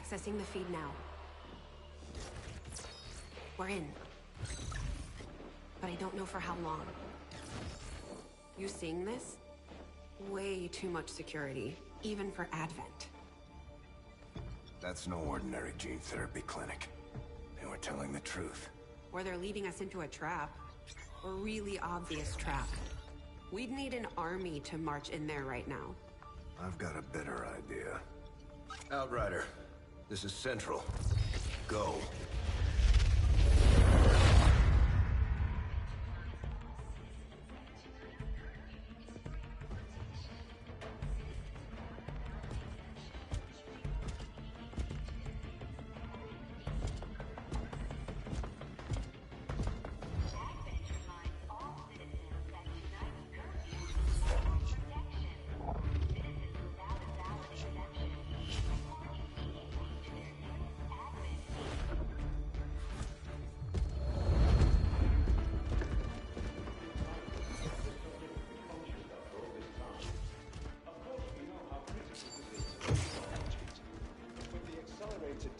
Accessing the feed now. We're in. But I don't know for how long. You seeing this? Way too much security, even for Advent. That's no ordinary gene therapy clinic. They were telling the truth. Or they're leading us into a trap. A really obvious trap. We'd need an army to march in there right now. I've got a better idea. Outrider, this is Central. Go.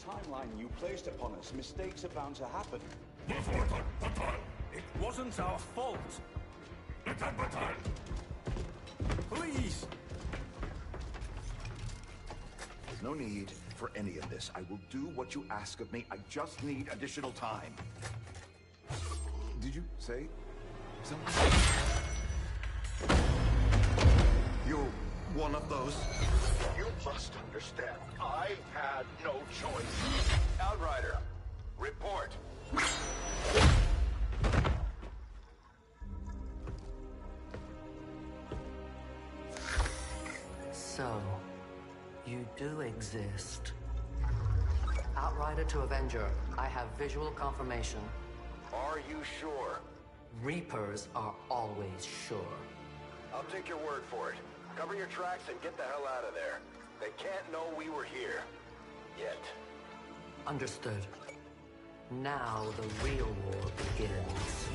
Timeline you placed upon us, mistakes are bound to happen. It wasn't our fault. Please! There's no need for any of this. I will do what you ask of me. I just need additional time. Did you say something? You're one of those? You must understand, I had no choice. Outrider, report. So, you do exist. Outrider to Avenger, I have visual confirmation. Are you sure? Reapers are always sure. I'll take your word for it. Cover your tracks and get the hell out of there. They can't know we were here. Yet. Understood. Now the real war begins.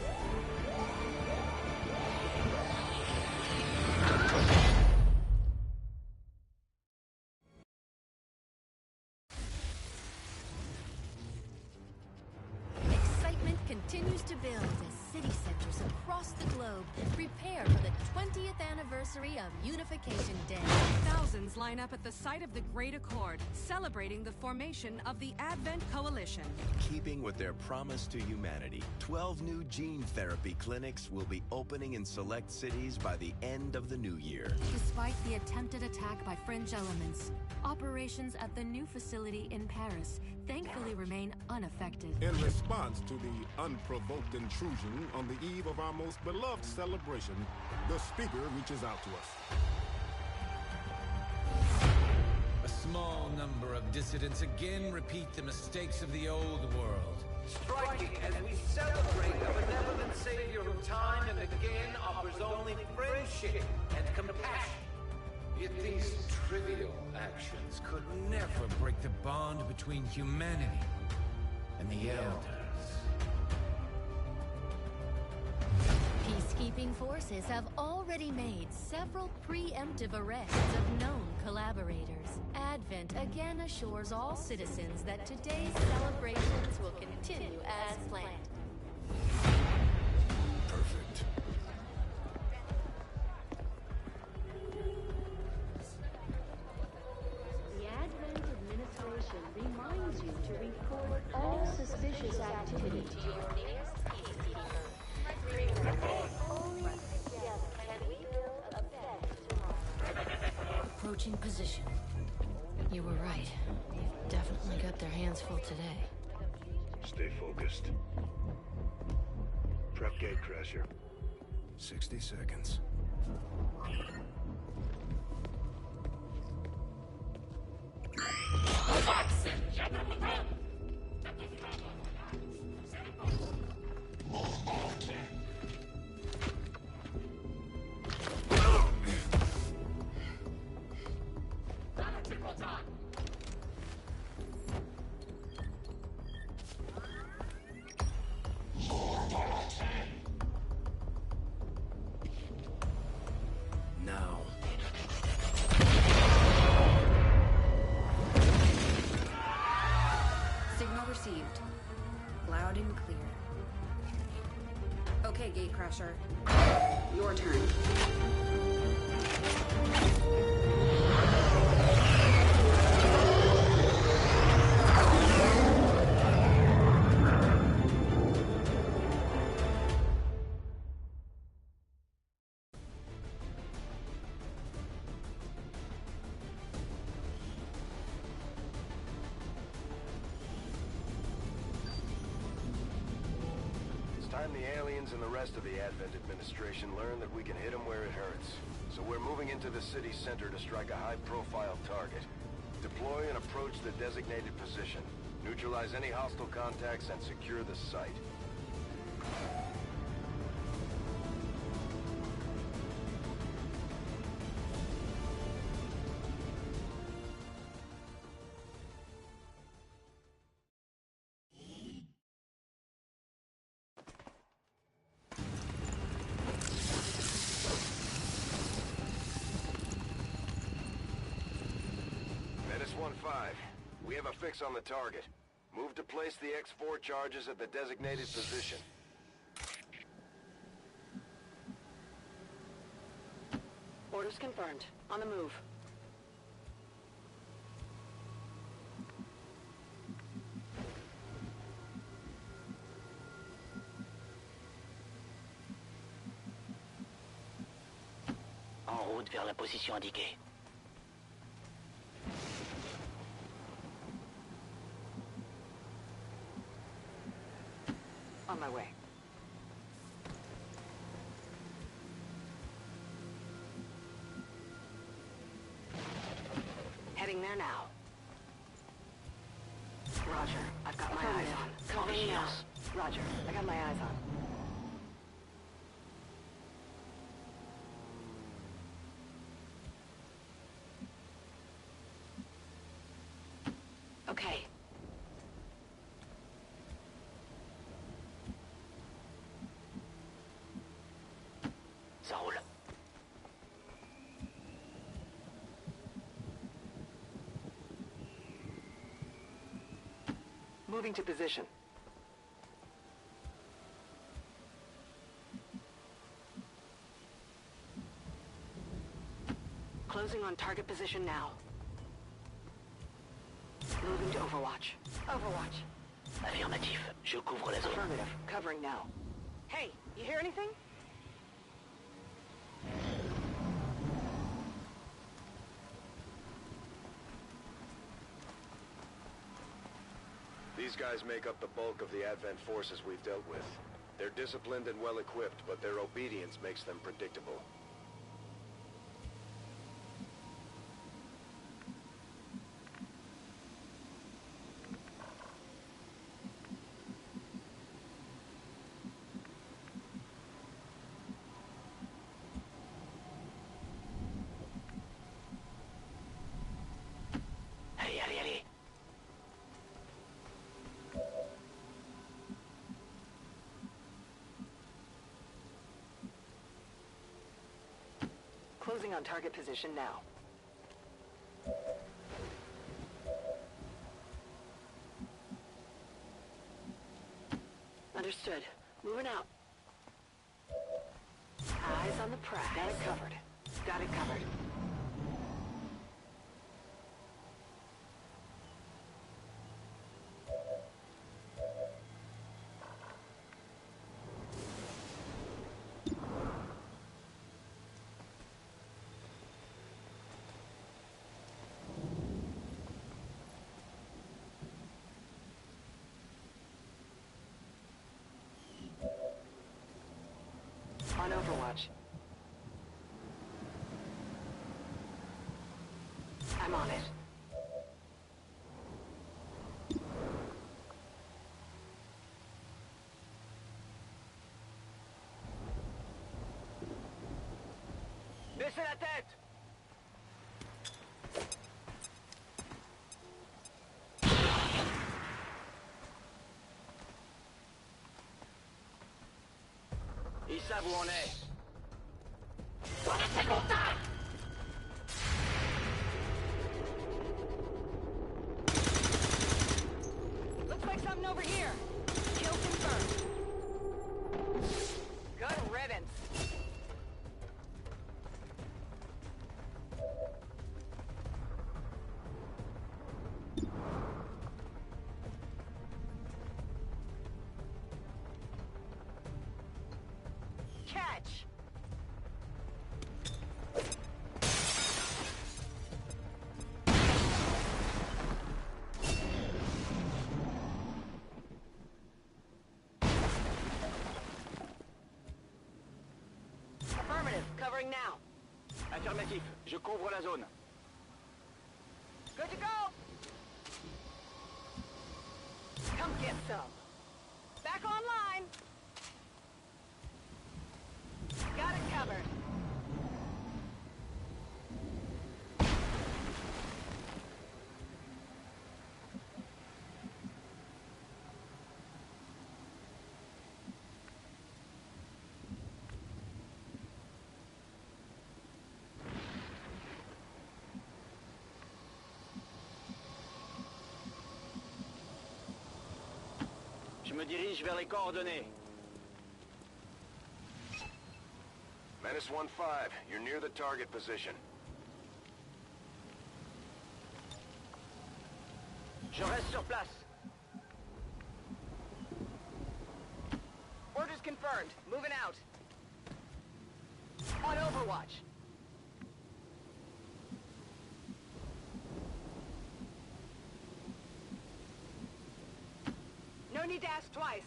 Excitement continues to build as city centers across the globe prepare for the 20th anniversary of Unification Day. Thousands line up at the site of the Great Accord, celebrating the formation of the Advent Coalition. Keeping with their promise to humanity, 12 new gene therapy clinics will be opening in select cities by the end of the new year. Despite the attempted attack by fringe elements, operations at the new facility in Paris thankfully remain unaffected. In response to the unprovoked intrusion on the eve of our most beloved celebration, the speaker reaches out to us. A small number of dissidents again repeat the mistakes of the old world. Striking as we celebrate a benevolent savior who time and again offers only friendship and compassion. Yet these trivial actions could never break the bond between humanity and the Elders. Peacekeeping forces have already made several preemptive arrests of known collaborators. Advent again assures all citizens that today's celebrations will continue as planned. Perfect. The Advent administration reminds you to report all suspicious activity to your nearest peacekeeper. Only together can we build a better tomorrow. Approaching position. You were right. They've definitely got their hands full today. Stay focused. Prep gate crasher. 60 seconds. Now. received. Loud and clear. Okay, Gatecrasher. Your turn. Time the aliens and the rest of the Advent administration learn that we can hit them where it hurts. So we're moving into the city center to strike a high-profile target. Deploy and approach the designated position. Neutralize any hostile contacts and secure the site. Menace 1-5. We have a fix on the target. Move to place the X4 charges at the designated position. Orders confirmed. On the move. En route vers la position indiquée. On my way. Heading there now. Roger. I've got my eyes on. Cover me now. Roger. I got my eyes on. Okay. Ça roule. Moving to position. Closing on target position now. Moving to Overwatch. Overwatch. Affirmatif. Je couvre la zone. Affirmative. Covering now. Hey, you hear anything? These guys make up the bulk of the Advent forces we've dealt with. They're disciplined and well-equipped, but their obedience makes them predictable. Allez, allez, allez. Closing on target position now. Understood. Moving out. Eyes on the prize. Got it covered. Got it covered. On Overwatch. I'm on it. Baissez la tête! Ils savent où on est. Let's make some Here! Kill confirmed. Good riddance. Catch! Affirmative. Covering now. Affirmatif. Je couvre la zone. Good to go! Come get some. Back online! Got it covered. Je me dirige vers les coordonnées. Menace 1-5, you're near the target position. Je reste sur place. Orders confirmed. Moving out. On Overwatch. No need to ask twice.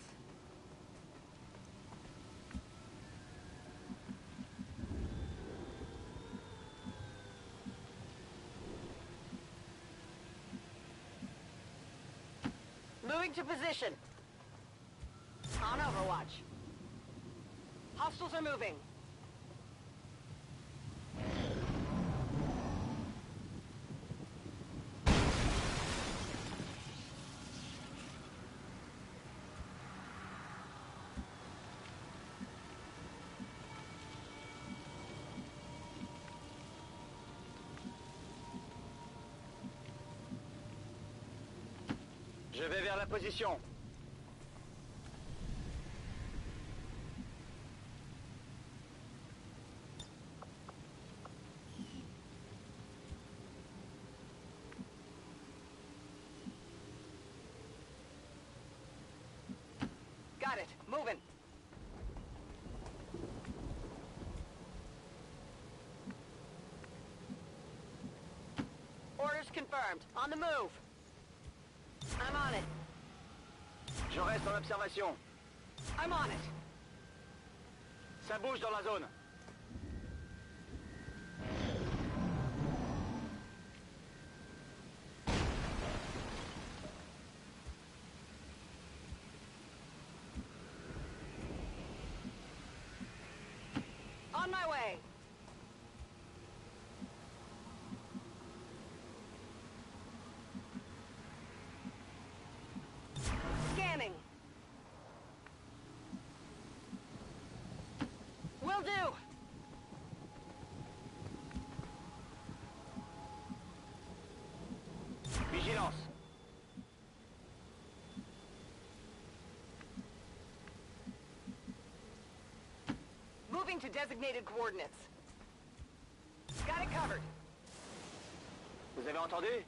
Moving to position. On Overwatch. Hostiles are moving. Je vais vers la position. Got it. Moving. Orders confirmed. On the move. I'm on it. Je reste en observation. I'm on it. Ça bouge dans la zone. On my way. Scanning. Will do. Vigilance. Moving to designated coordinates. Got it covered. Vous avez entendu?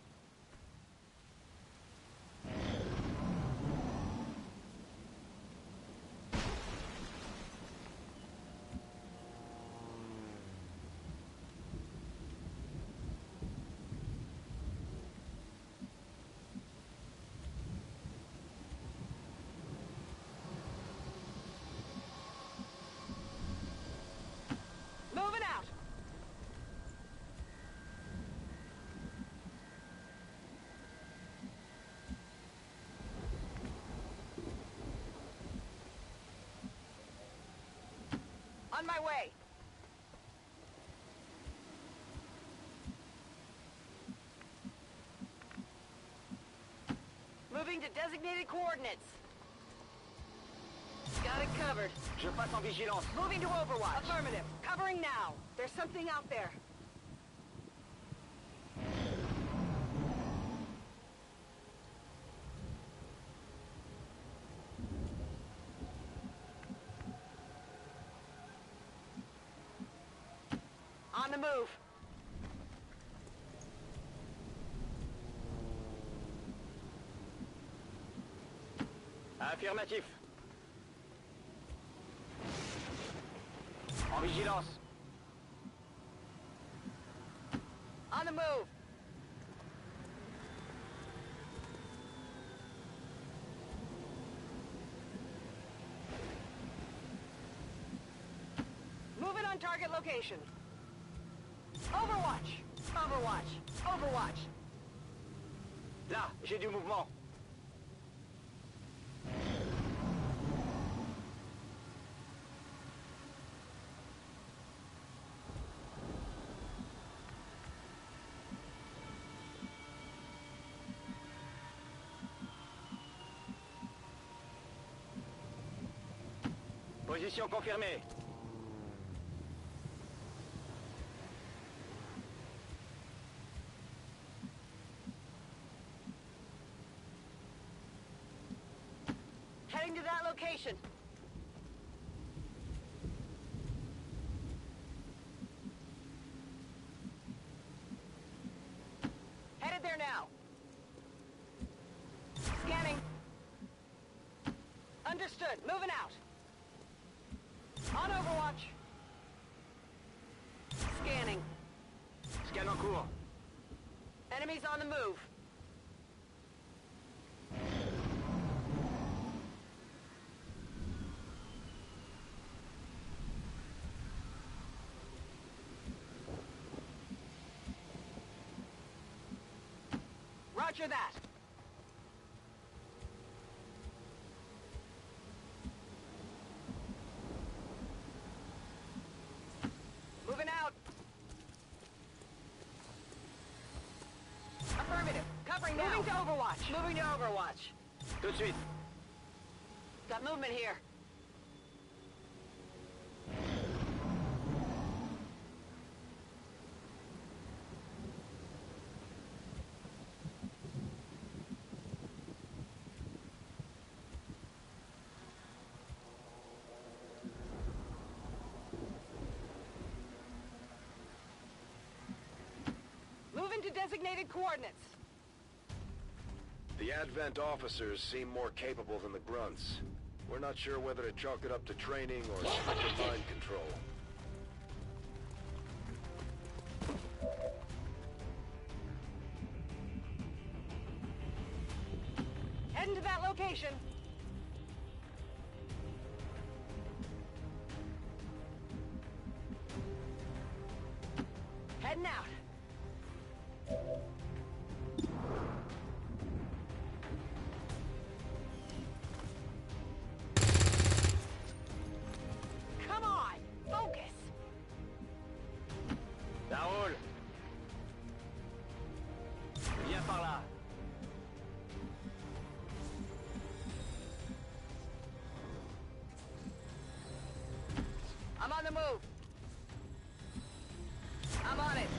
Moving out. On my way. Moving to designated coordinates. Got it covered. Je passe en vigilance. Moving to Overwatch. Affirmative. Covering now. There's something out there. On the move. Affirmatif. En vigilance. On the move. Moving on target location. Overwatch. Overwatch. Overwatch. Là, j'ai du mouvement. Position confirmée. Heading to that location. Headed there now. Scanning. Understood. Moving out. On Overwatch. Scanning. Scan en cours. Enemies on the move. Roger that. Moving out. Affirmative. Covering now. Moving to Overwatch. Moving to Overwatch. Tout de suite. Got movement here. Moving to designated coordinates. The Advent officers seem more capable than the grunts. We're not sure whether to chalk it up to training or stricter mind control. Heading to that location. Heading out. Come on, focus. Ça roule. Viens par là. I'm on the move. I'm on it.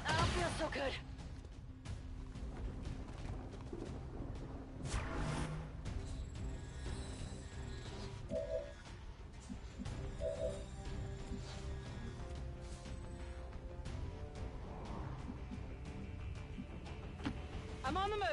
I don't feel so good. I'm on the move.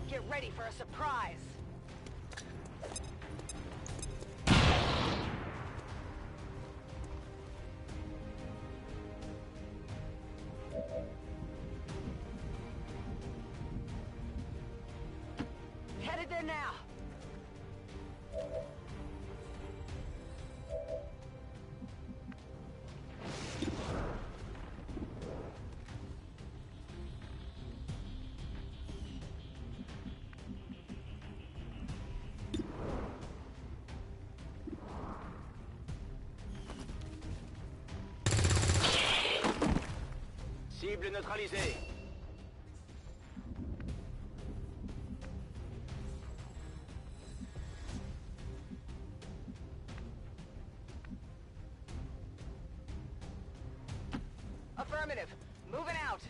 Get ready for a surprise. Headed there now. Cible neutralisée. Affirmative. Moving out.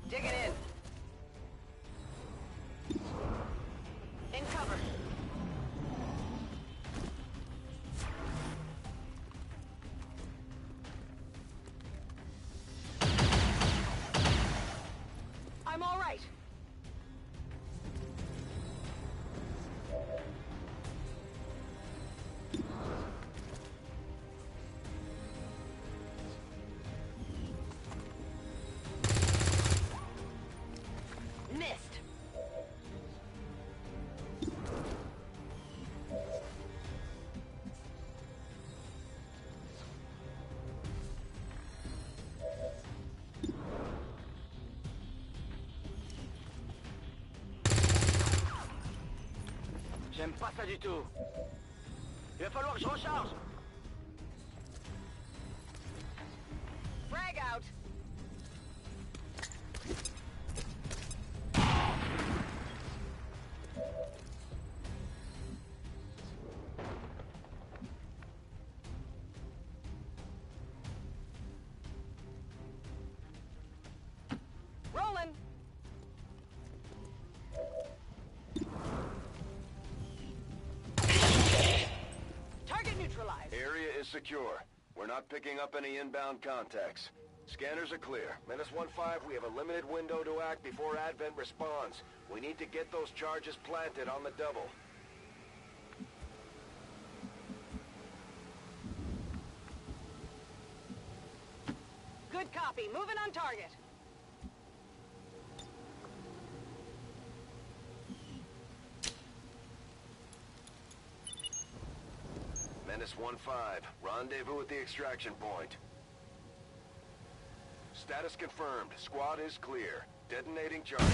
Digging in. In cover. I'm all right. Missed. J'aime pas ça du tout. Il va falloir que je recharge. Frag out. Rolling. Target neutralized. Area is secure. We're not picking up any inbound contacts. Scanners are clear. -1-5, we have a limited window to act before Advent responds. We need to get those charges planted on the double. Good copy. Moving on target. -1-5, rendezvous at the extraction point. Status confirmed. Squad is clear. Detonating charges.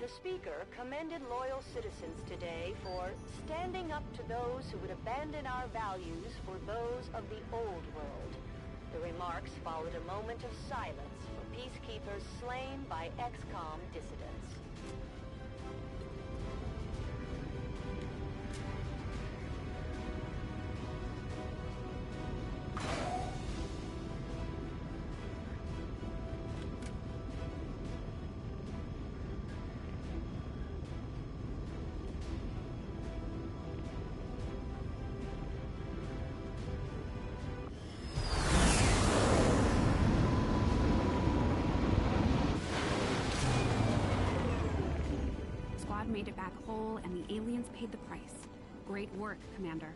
The speaker commended loyal citizens today for standing up to those who would abandon our values for those of the old world. The remarks followed a moment of silence for peacekeepers slain by XCOM dissidents. squad made it back whole, and the aliens paid the price. Great work, Commander.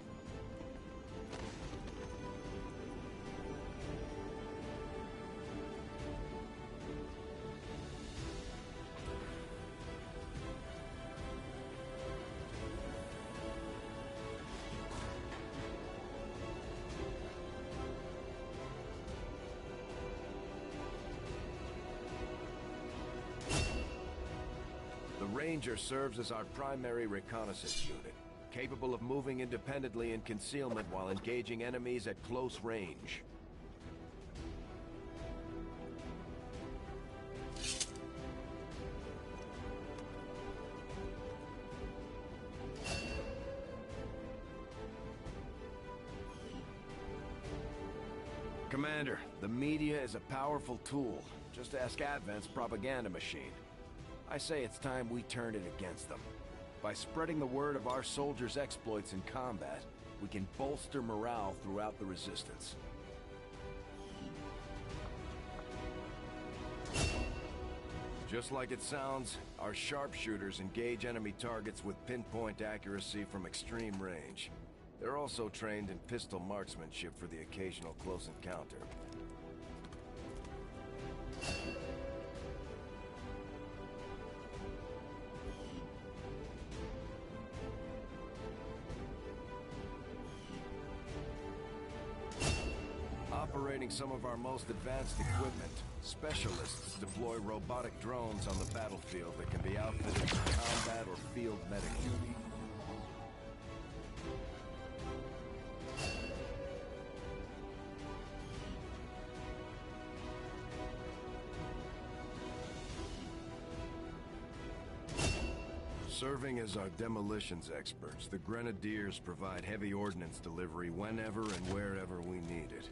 Ranger serves as our primary reconnaissance unit, capable of moving independently in concealment while engaging enemies at close range. Commander, the media is a powerful tool. Just ask Advent's propaganda machine. I say it's time we turned it against them. By spreading the word of our soldiers' exploits in combat, we can bolster morale throughout the Resistance. Just like it sounds, our sharpshooters engage enemy targets with pinpoint accuracy from extreme range. They're also trained in pistol marksmanship for the occasional close encounter. Operating some of our most advanced equipment, specialists deploy robotic drones on the battlefield that can be outfitted for combat or field medic duty. Serving as our demolitions experts, the Grenadiers provide heavy ordnance delivery whenever and wherever we need it.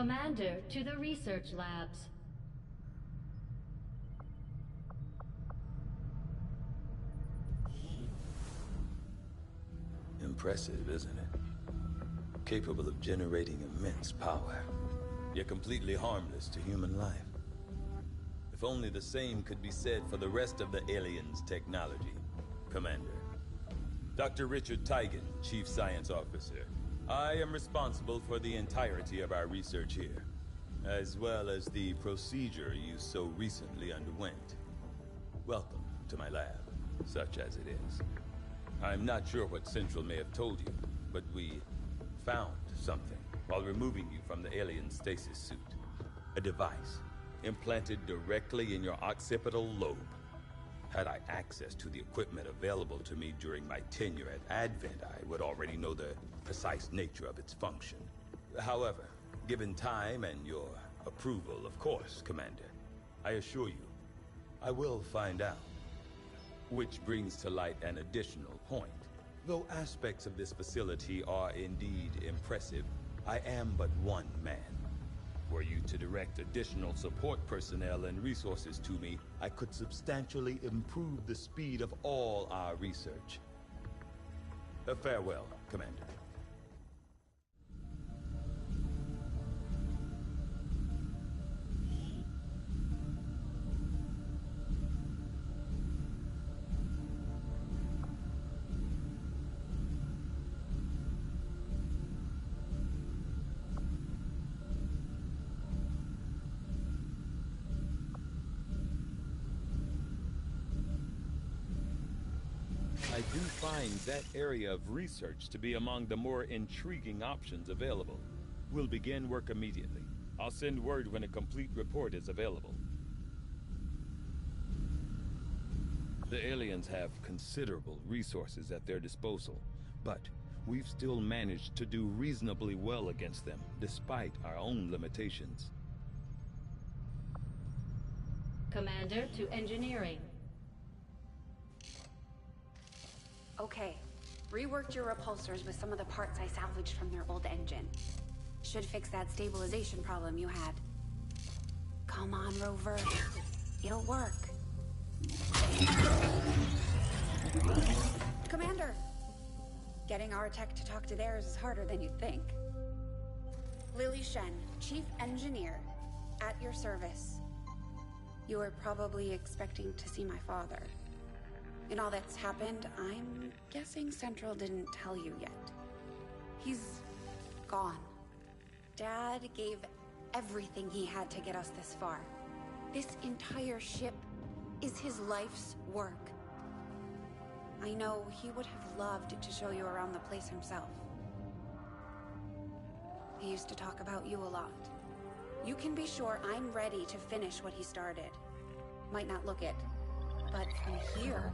Commander, to the research labs. Impressive, isn't it? Capable of generating immense power, yet completely harmless to human life. If only the same could be said for the rest of the aliens' technology, Commander. Dr. Richard Tigan, Chief Science Officer. I am responsible for the entirety of our research here, as well as the procedure you so recently underwent. Welcome to my lab, such as it is. I'm not sure what Central may have told you, but we found something while removing you from the alien stasis suit. A device implanted directly in your occipital lobe. Had I access to the equipment available to me during my tenure at Advent, I would already know the precise nature of its function. However, given time and your approval, of course, Commander, I assure you, I will find out. Which brings to light an additional point. Though aspects of this facility are indeed impressive, I am but one man. Were you to direct additional support personnel and resources to me, I could substantially improve the speed of all our research. Farewell, Commander. I do find that area of research to be among the more intriguing options available. We'll begin work immediately. I'll send word when a complete report is available. The aliens have considerable resources at their disposal, but we've still managed to do reasonably well against them, despite our own limitations. Commander to engineering. Okay. Reworked your repulsors with some of the parts I salvaged from their old engine. Should fix that stabilization problem you had. Come on, Rover. It'll work. Commander! Getting our tech to talk to theirs is harder than you'd think. Lily Shen, Chief Engineer, at your service. You were probably expecting to see my father. In all that's happened, I'm guessing Central didn't tell you yet. He's gone. Dad gave everything he had to get us this far. This entire ship is his life's work. I know he would have loved to show you around the place himself. He used to talk about you a lot. You can be sure I'm ready to finish what he started. Might not look it, but from here,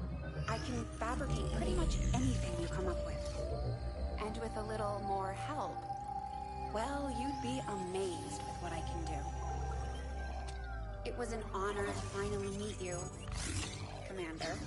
I can fabricate pretty much anything you come up with. And with a little more help, well, you'd be amazed with what I can do. It was an honor to finally meet you, Commander.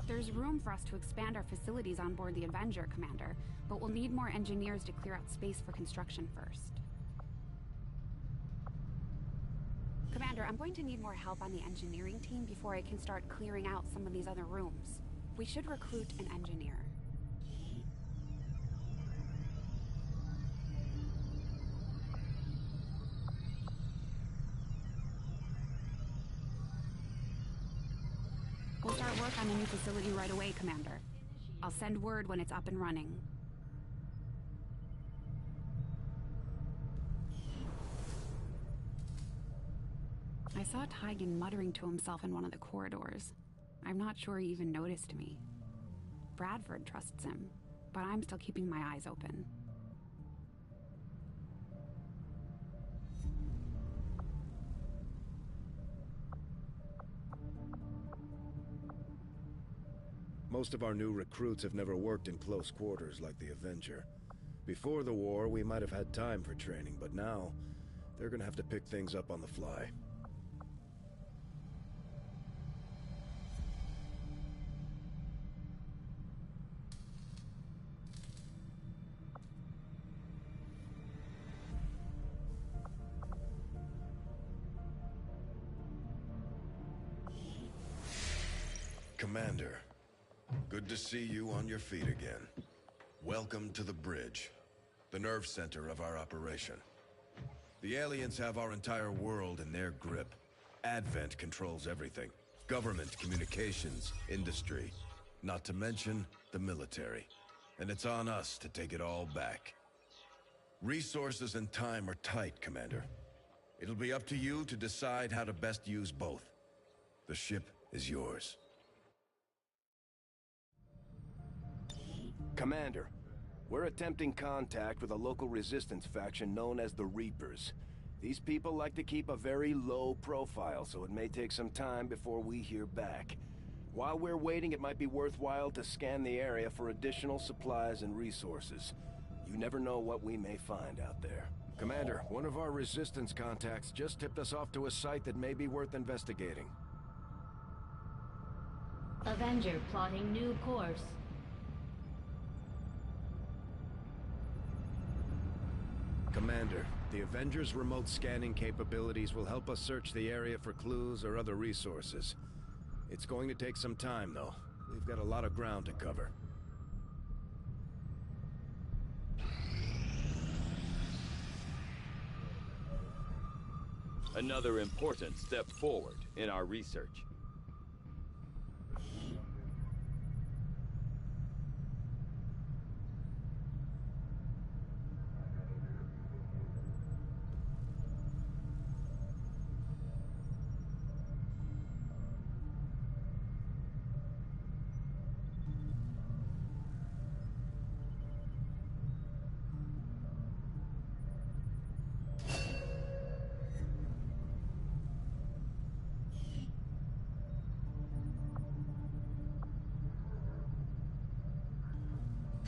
There's room for us to expand our facilities on board the Avenger, Commander, but we'll need more engineers to clear out space for construction first. Commander, I'm going to need more help on the engineering team before I can start clearing out some of these other rooms. We should recruit an engineer. We'll start work on a new facility right away, Commander. I'll send word when it's up and running. I saw Tygan muttering to himself in one of the corridors. I'm not sure he even noticed me. Bradford trusts him, but I'm still keeping my eyes open. Most of our new recruits have never worked in close quarters like the Avenger. Before the war, we might have had time for training, but now, they're gonna have to pick things up on the fly. Commander, good to see you on your feet again. Welcome to the bridge, the nerve center of our operation. The aliens have our entire world in their grip. Advent controls everything. Government, communications, industry. Not to mention the military. And it's on us to take it all back. Resources and time are tight, Commander. It'll be up to you to decide how to best use both. The ship is yours. Commander, we're attempting contact with a local resistance faction known as the Reapers. These people like to keep a very low profile, so it may take some time before we hear back. While we're waiting, it might be worthwhile to scan the area for additional supplies and resources. You never know what we may find out there. Commander, one of our resistance contacts just tipped us off to a site that may be worth investigating. Avenger plotting new course. Commander, the Avengers' remote scanning capabilities will help us search the area for clues or other resources. It's going to take some time, though. We've got a lot of ground to cover. Another important step forward in our research.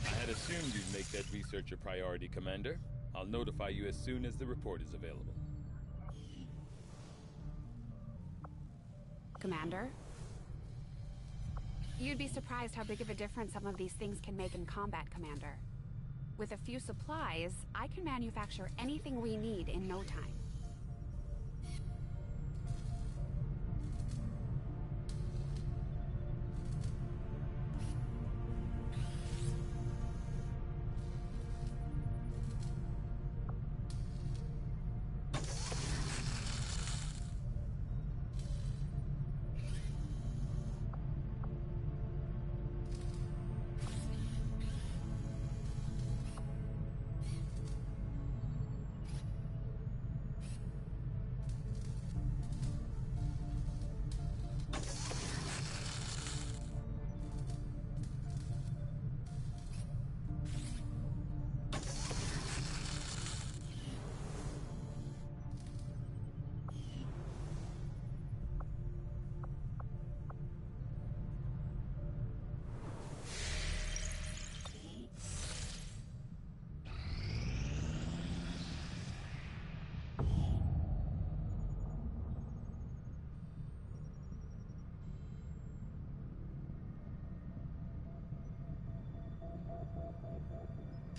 I had assumed you'd make that research a priority, Commander. I'll notify you as soon as the report is available. Commander? You'd be surprised how big of a difference some of these things can make in combat, Commander. With a few supplies, I can manufacture anything we need in no time.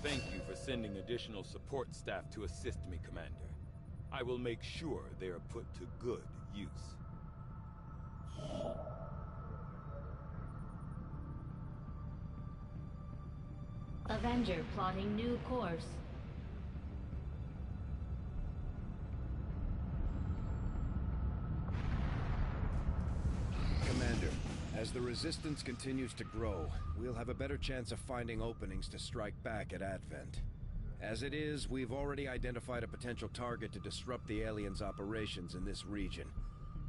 Thank you for sending additional support staff to assist me, Commander. I will make sure they are put to good use. Avenger plotting new course. Commander, as the Resistance continues to grow, we'll have a better chance of finding openings to strike back at Advent. As it is, we've already identified a potential target to disrupt the aliens' operations in this region.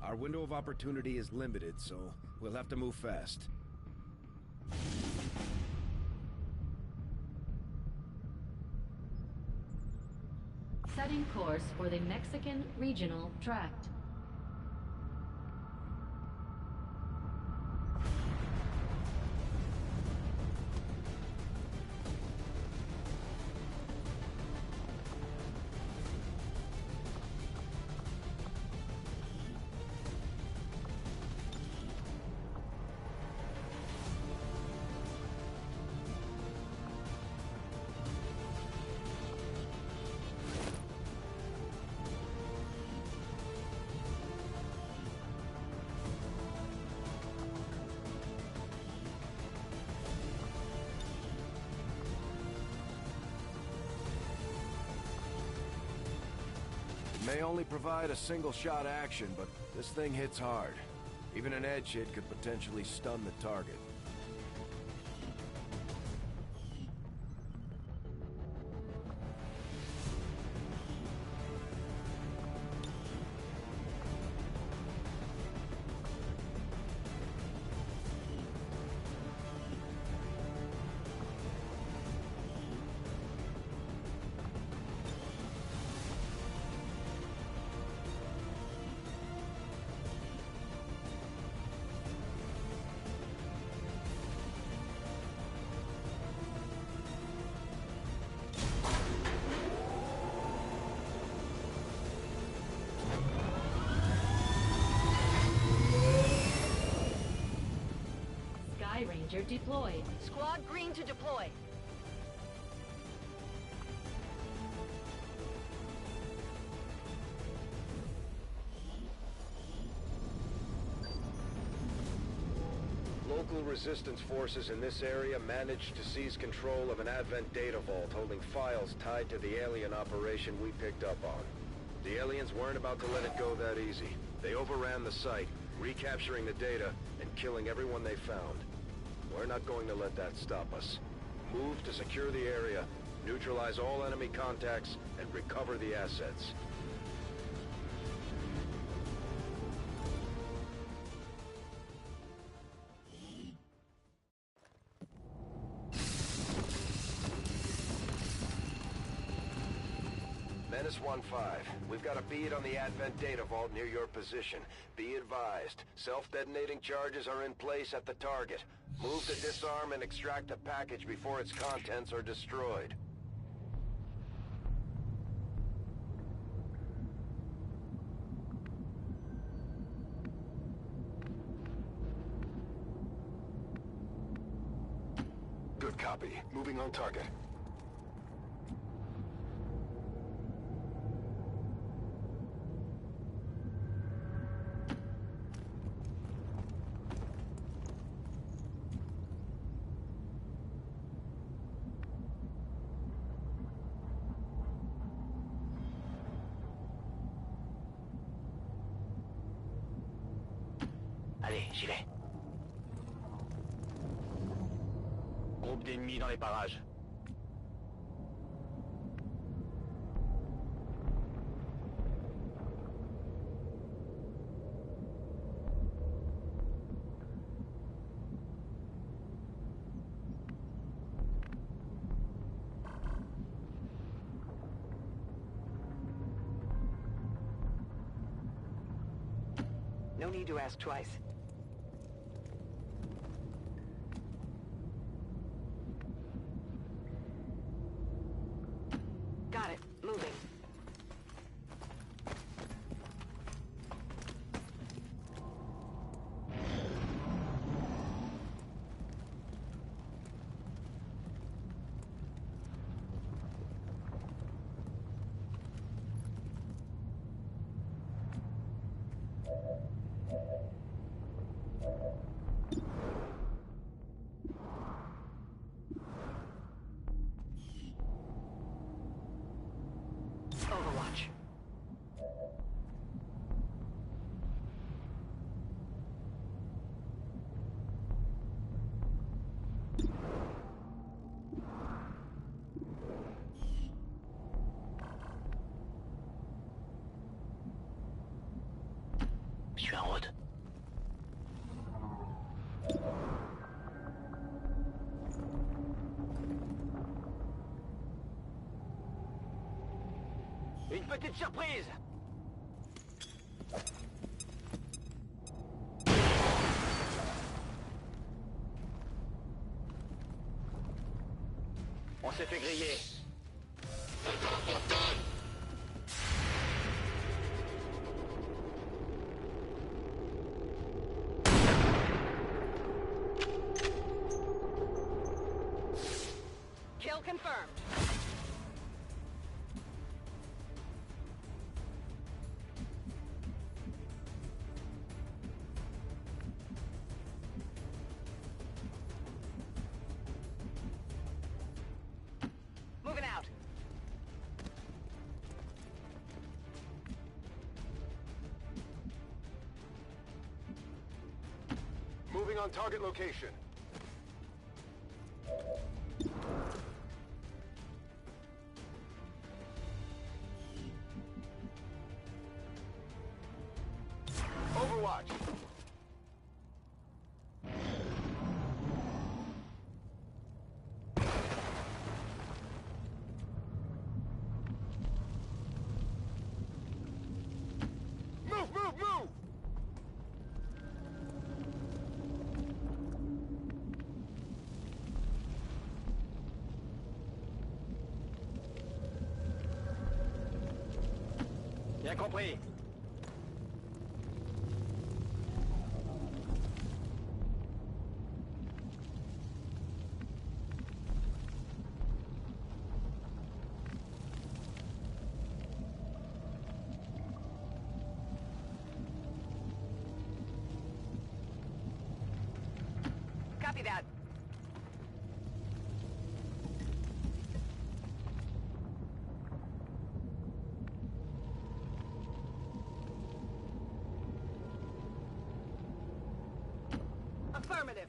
Our window of opportunity is limited, so we'll have to move fast. Setting course for the Mexican Regional Tract. May only provide a single-shot action, but this thing hits hard. Even an edge hit could potentially stun the target. Ranger deployed. Squad green to deploy. Local resistance forces in this area managed to seize control of an Advent data vault holding files tied to the alien operation we picked up on. The aliens weren't about to let it go that easy. They overran the site, recapturing the data and killing everyone they found. We're not going to let that stop us. Move to secure the area, neutralize all enemy contacts, and recover the assets. Menace 1-5, we've got a bead on the Advent data vault near your position. Be advised, self-detonating charges are in place at the target. Move to disarm and extract the package before its contents are destroyed. Good copy. Moving on target. Allez, j'y vais. Groupe d'ennemis dans les parages. No need to ask twice. Got it. Moving. Overwatch. Je suis en route. Une petite surprise! On s'est fait griller. Kill confirmed. Moving out. Moving on target location. Overwatch. Move, move, move! Bien compris. Copy that. Affirmative.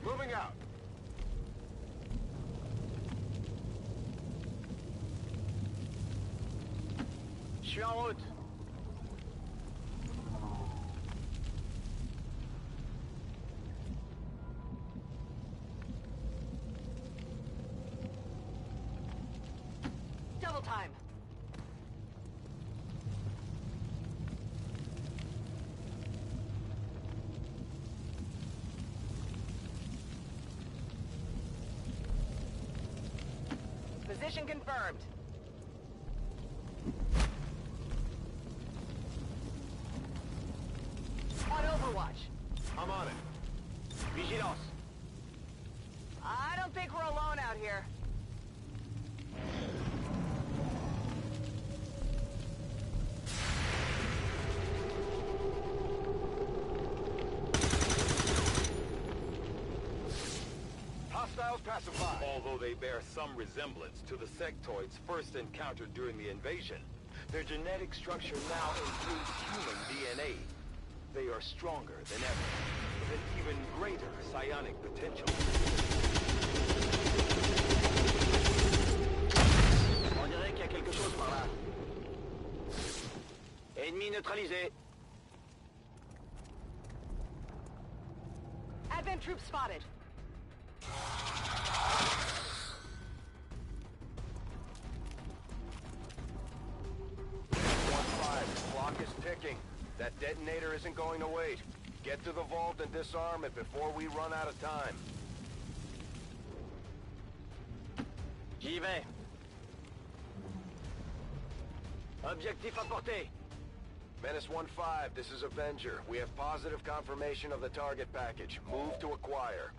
Moving out. Je suis en route. Double time. Position confirmed. On Overwatch. I'm on it. Vigilance. I don't think we're alone out here. Hostiles passing by. Although they bear some resemblance to the sectoids first encountered during the invasion, their genetic structure now includes human DNA. They are stronger than ever, with an even greater psionic potential. On dirait qu'il y a quelque chose par là. Ennemi neutralisé. Advent troops spotted. Clock is ticking. That detonator isn't going to wait. Get to the vault and disarm it before we run out of time. J'y vais. Objectif apporté. Menace 1-5, this is Avenger. We have positive confirmation of the target package. Move to acquire.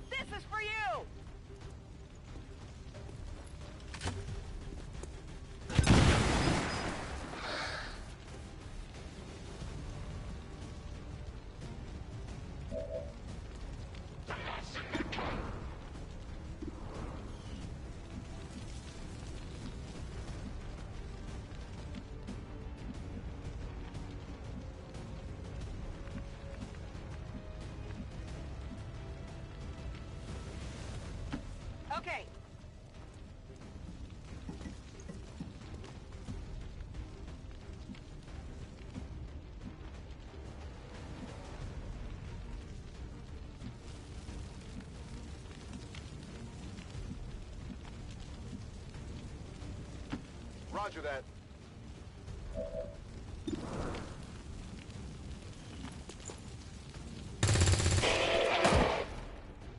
This is for you! Okay. Roger that.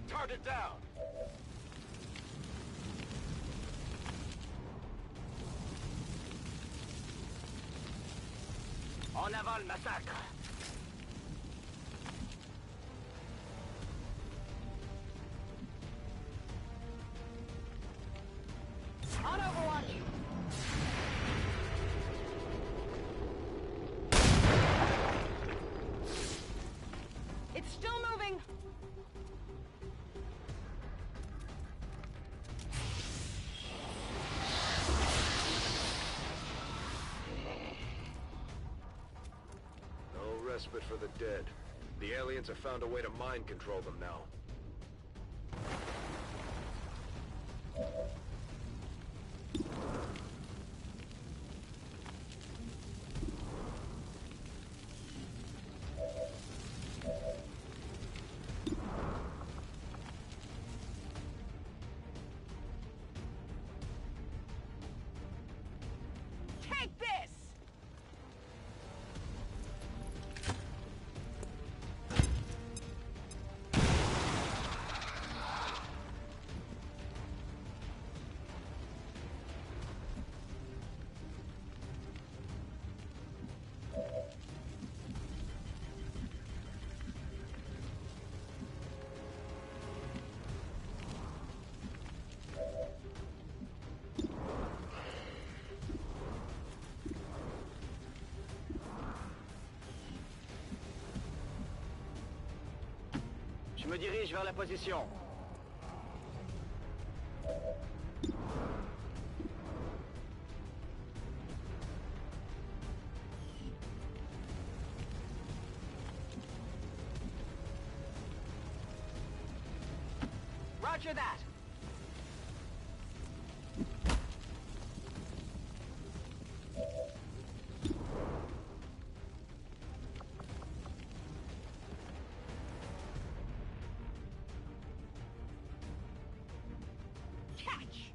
Target down. En avant le massacre. On Overwatch. It's still moving. No respite for the dead. The aliens have found a way to mind control them now. Je me dirige vers la position. Roger that. Catch.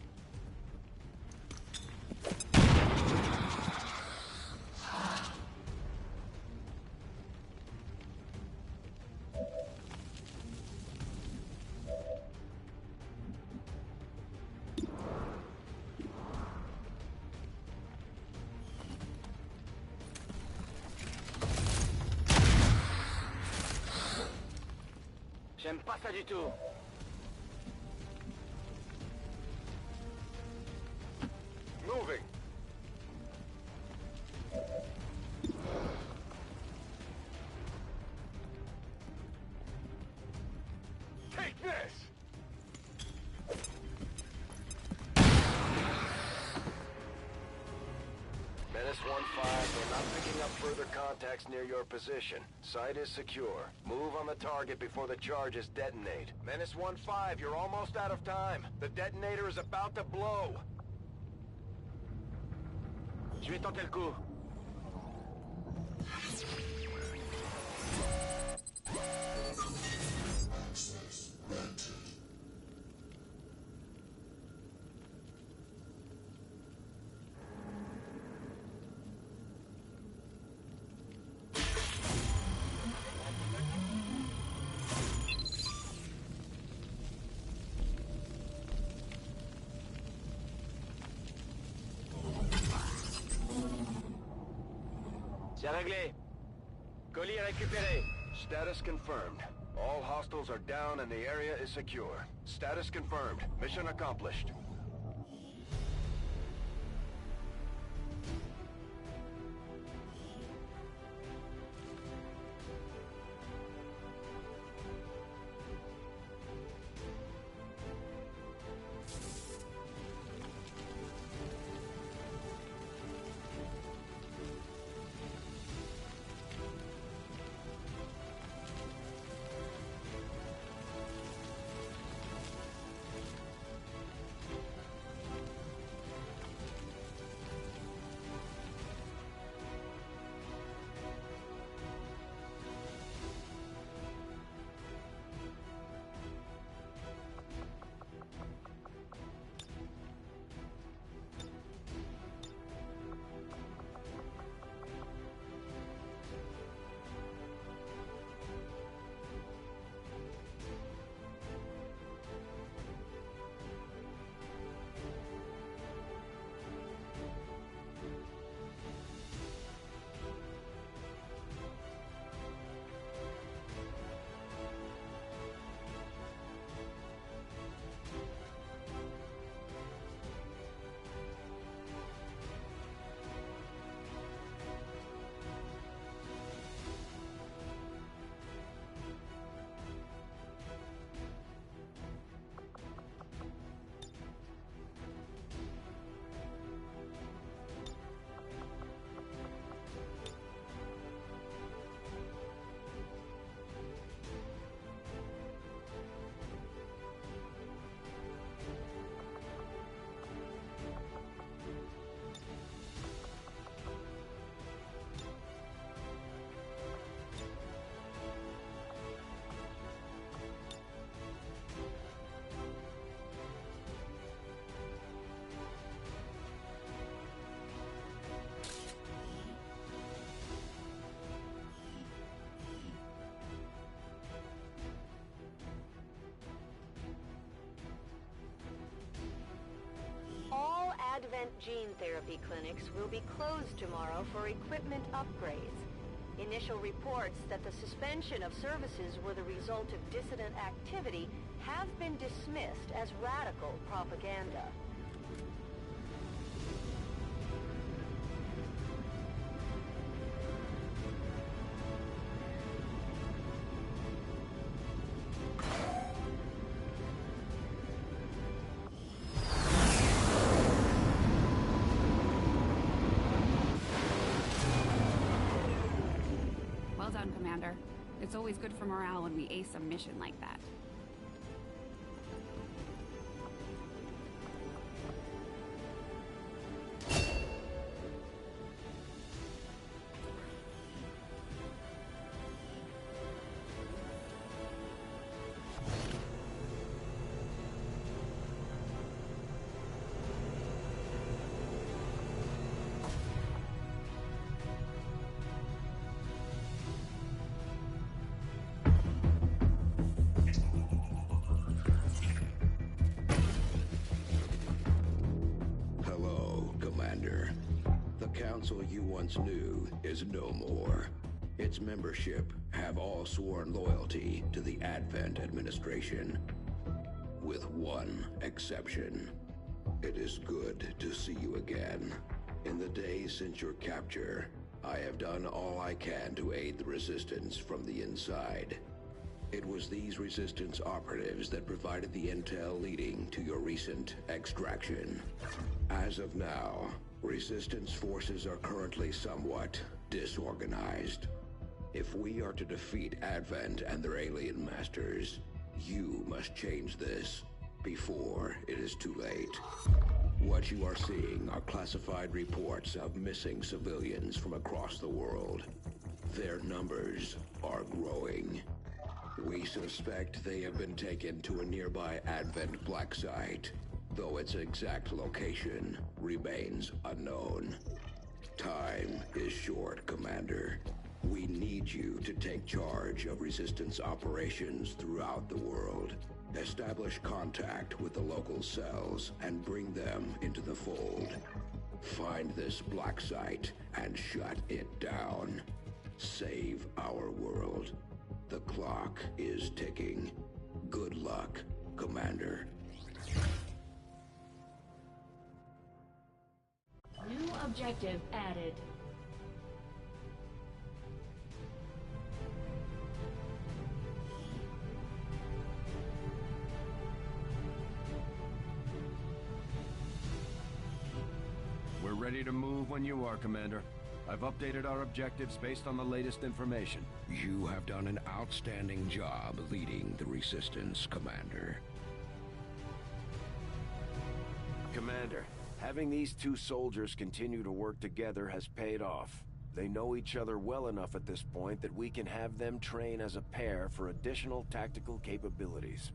J'aime pas ça du tout. Moving. Take this! Menace 1-5, we're not picking up further contacts near your position. Site is secure. Move on the target before the charges detonate. Menace 1-5, you're almost out of time. The detonator is about to blow. Je vais tenter le coup. C'est réglé. Colis récupéré. Status confirmed. All hostiles are down and the area is secure. Status confirmed. Mission accomplished. Advent gene therapy clinics will be closed tomorrow for equipment upgrades. Initial reports that the suspension of services were the result of dissident activity have been dismissed as radical propaganda. Commander. It's always good for morale when we ace a mission like that. Council you once knew is no more. Its membership have all sworn loyalty to the Advent administration. With one exception. It is good to see you again. In the days since your capture, I have done all I can to aid the Resistance from the inside. It was these Resistance operatives that provided the intel leading to your recent extraction. As of now, Resistance forces are currently somewhat disorganized. If we are to defeat Advent and their alien masters, you must change this before it is too late. What you are seeing are classified reports of missing civilians from across the world. Their numbers are growing. We suspect they have been taken to a nearby Advent black site, though its exact location remains unknown. Time is short, Commander. We need you to take charge of Resistance operations throughout the world. Establish contact with the local cells and bring them into the fold. Find this black site and shut it down. Save our world. The clock is ticking. Good luck, Commander. New objective added. We're ready to move when you are, Commander. I've updated our objectives based on the latest information. You have done an outstanding job leading the Resistance, Commander. Commander, having these two soldiers continue to work together has paid off. They know each other well enough at this point that we can have them train as a pair for additional tactical capabilities.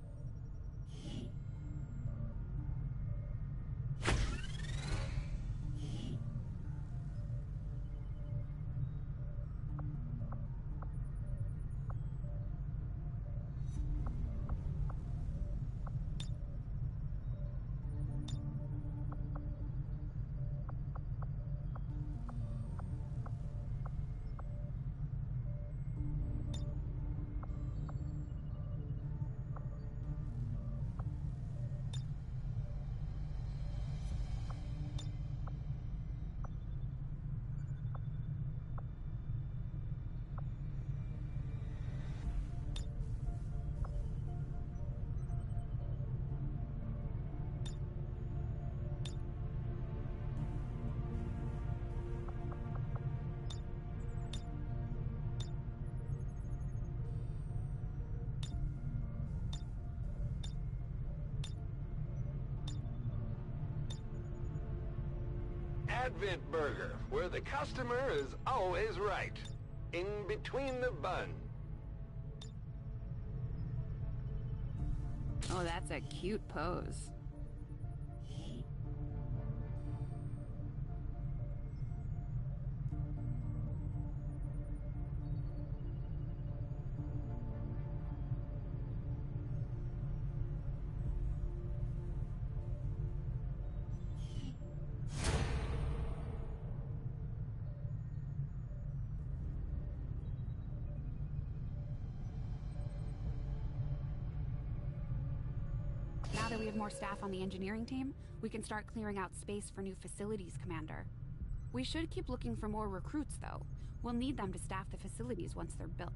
Advent Burger, where the customer is always right. In between the bun. Oh, that's a cute pose. Now that we have more staff on the engineering team, we can start clearing out space for new facilities, Commander. We should keep looking for more recruits, though. We'll need them to staff the facilities once they're built.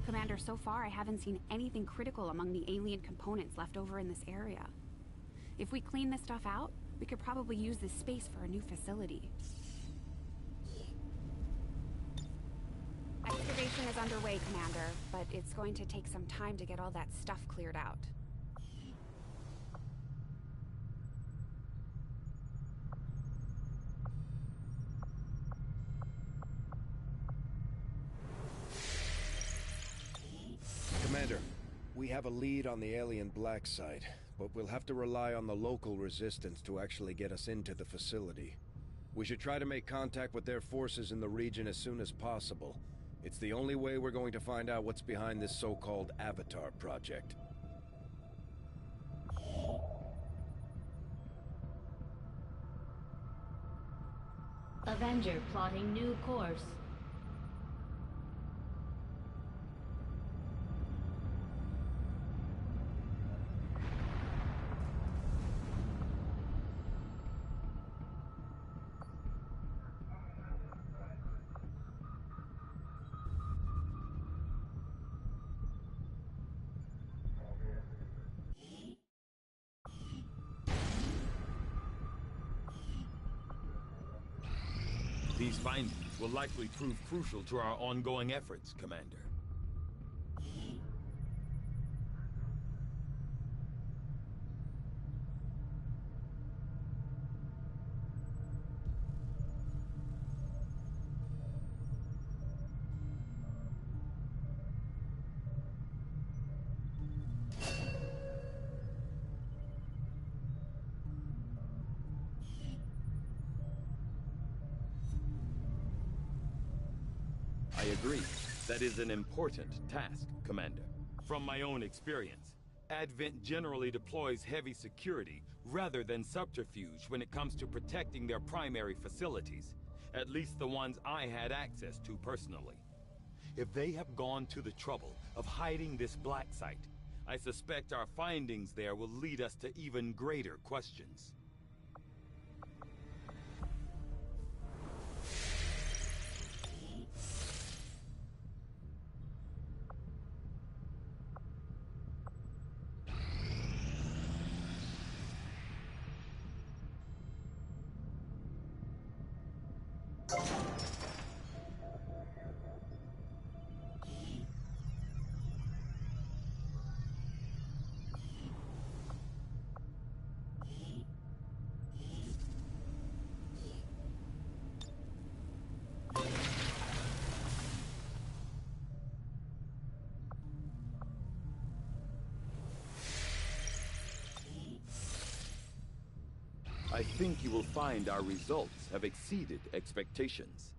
Commander, so far I haven't seen anything critical among the alien components left over in this area. If we clean this stuff out, We could probably use this space for a new facility. Excavation is underway, Commander, but it's going to take some time to get all that stuff cleared out. Commander, we have a lead on the alien black site, but we'll have to rely on the local resistance to actually get us into the facility. We should try to make contact with their forces in the region as soon as possible. It's the only way we're going to find out what's behind this so-called Avatar project. Avenger plotting new course. These findings will likely prove crucial to our ongoing efforts, Commander. I agree. That is an important task, Commander. From my own experience, Advent generally deploys heavy security rather than subterfuge when it comes to protecting their primary facilities, at least the ones I had access to personally. If they have gone to the trouble of hiding this black site, I suspect our findings there will lead us to even greater questions. I think you will find our results have exceeded expectations.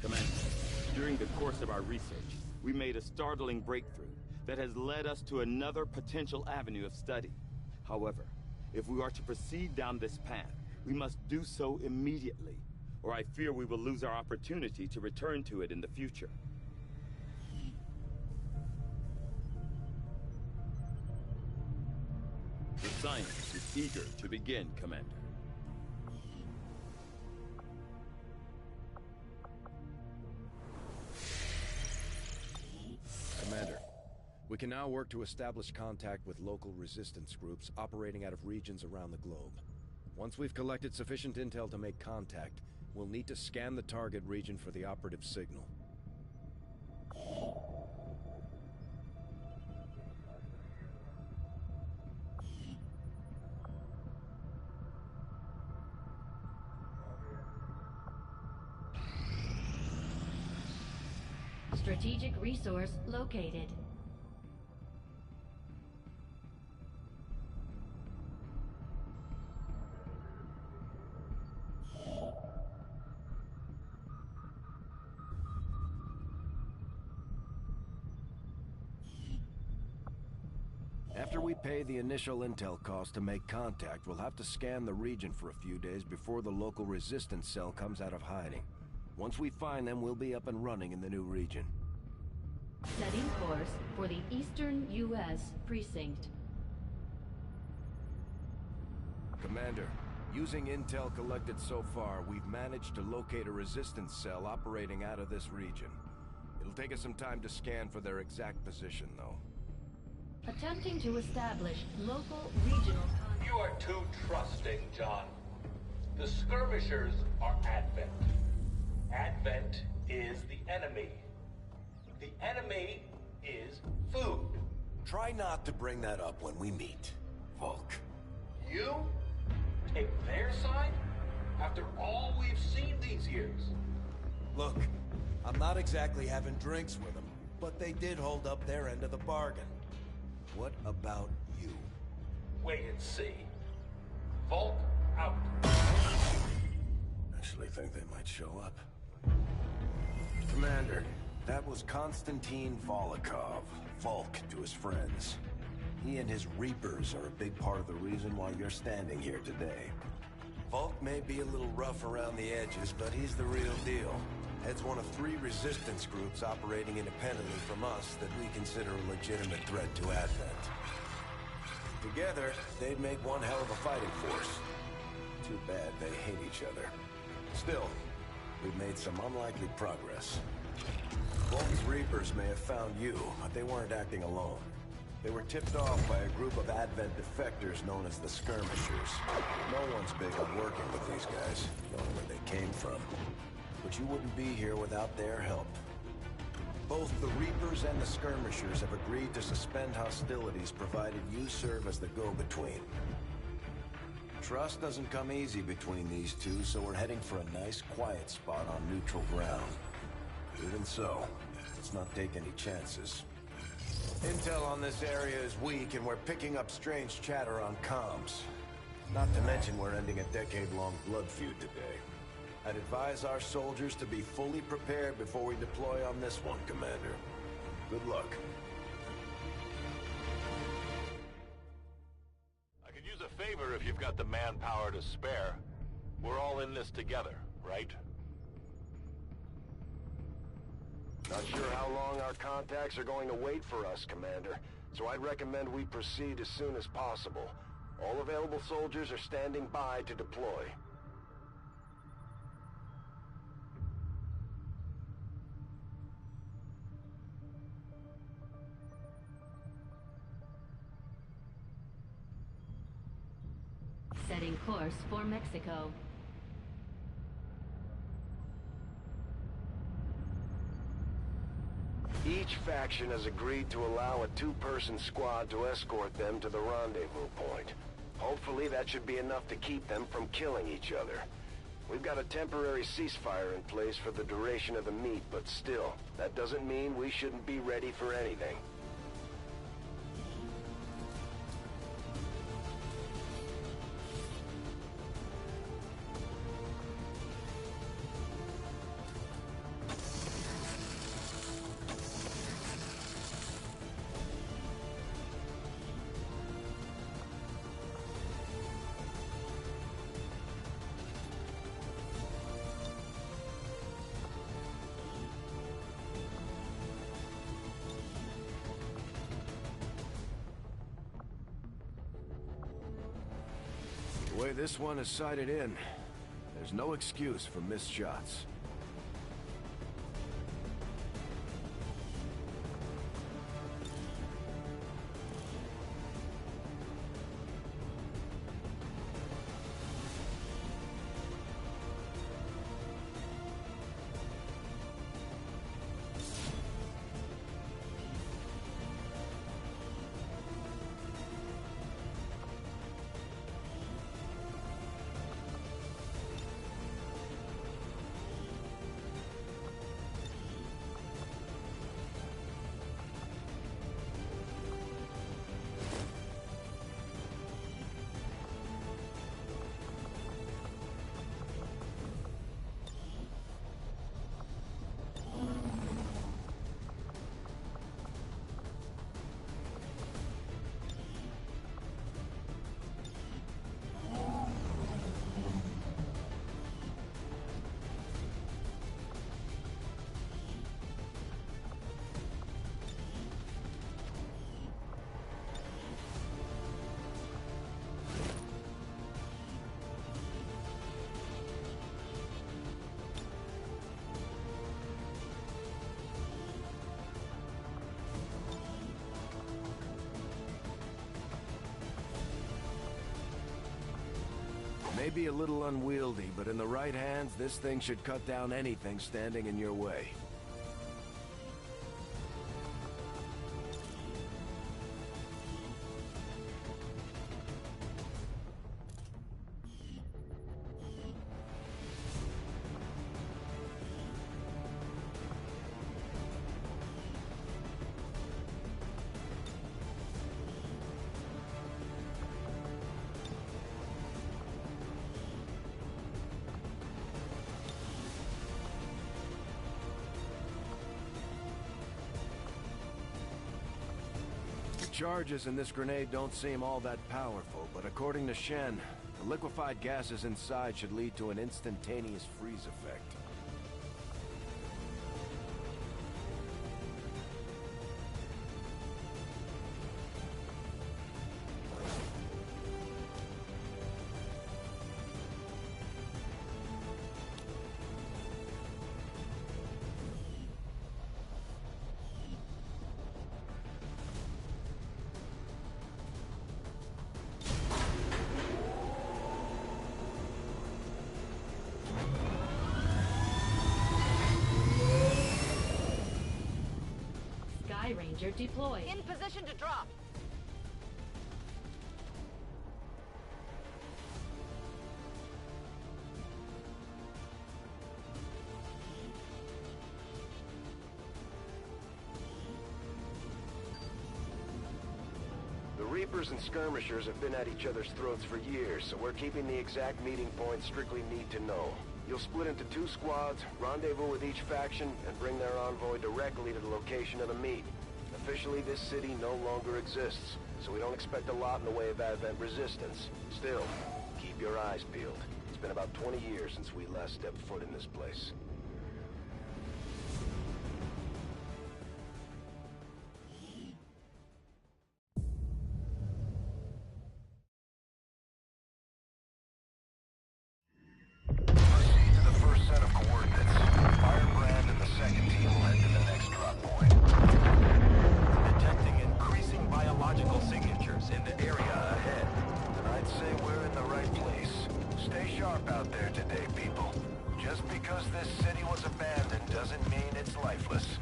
Commander, during the course of our research, we made a startling breakthrough that has led us to another potential avenue of study. However, if we are to proceed down this path, we must do so immediately, or I fear we will lose our opportunity to return to it in the future. The science is eager to begin, Commander. Commander, we can now work to establish contact with local resistance groups operating out of regions around the globe. Once we've collected sufficient intel to make contact, we'll need to scan the target region for the operative signal. Strategic resource located. After we pay the initial intel cost to make contact, we'll have to scan the region for a few days before the local resistance cell comes out of hiding. Once we find them, we'll be up and running in the new region. Setting course for the Eastern U.S. Precinct. Commander, using intel collected so far, we've managed to locate a resistance cell operating out of this region. It'll take us some time to scan for their exact position, though. Attempting to establish local regional contact. You are too trusting, John. The skirmishers are Advent. Advent is the enemy. The enemy is food. Try not to bring that up when we meet, Volk. You take their side after all we've seen these years? Look, I'm not exactly having drinks with them, but they did hold up their end of the bargain. What about you? Wait and see. Volk out. Actually think they might show up. Commander, that was Konstantin Volokov, Volk to his friends. He and his Reapers are a big part of the reason why you're standing here today. Volk may be a little rough around the edges, but he's the real deal. Heads one of 3 resistance groups operating independently from us that we consider a legitimate threat to Advent. Together, they'd make one hell of a fighting force. Too bad they hate each other. Still, we've made some unlikely progress. Volk's Reapers may have found you, but they weren't acting alone. They were tipped off by a group of Advent defectors known as the Skirmishers. No one's big on working with these guys, knowing where they came from. But you wouldn't be here without their help. Both the Reapers and the Skirmishers have agreed to suspend hostilities provided you serve as the go-between. Trust doesn't come easy between these two, so we're heading for a nice, quiet spot on neutral ground. Even so, let's not take any chances. Intel on this area is weak, and we're picking up strange chatter on comms. Not to mention we're ending a decade-long blood feud today. I'd advise our soldiers to be fully prepared before we deploy on this one, Commander. Good luck. I could use a favor if you've got the manpower to spare. We're all in this together, right? Not sure how long our contacts are going to wait for us, Commander, so I'd recommend we proceed as soon as possible. All available soldiers are standing by to deploy. Setting course for Mexico. Each faction has agreed to allow a 2-person squad to escort them to the rendezvous point. Hopefully that should be enough to keep them from killing each other. We've got a temporary ceasefire in place for the duration of the meet, but still, that doesn't mean we shouldn't be ready for anything. The way this one is sighted in, there's no excuse for missed shots. May be a little unwieldy, but in the right hands, this thing should cut down anything standing in your way. Charges in this grenade don't seem all that powerful, but according to Shen, the liquefied gases inside should lead to an instantaneous freeze effect. Ranger deployed. In position to drop. The Reapers and Skirmishers have been at each other's throats for years, so we're keeping the exact meeting point strictly need to know. You'll split into 2 squads, rendezvous with each faction, and bring their envoy directly to the location of the meet. Officially, this city no longer exists, so we don't expect a lot in the way of Advent resistance. Still, keep your eyes peeled. It's been about 20 years since we last stepped foot in this place. Proceed to the first set of coordinates. Ironman and the second team will head to the next drop point. Increasing biological signatures in the area ahead. And I'd say we're in the right place. Stay sharp out there today, people. Just because this city was abandoned doesn't mean it's lifeless.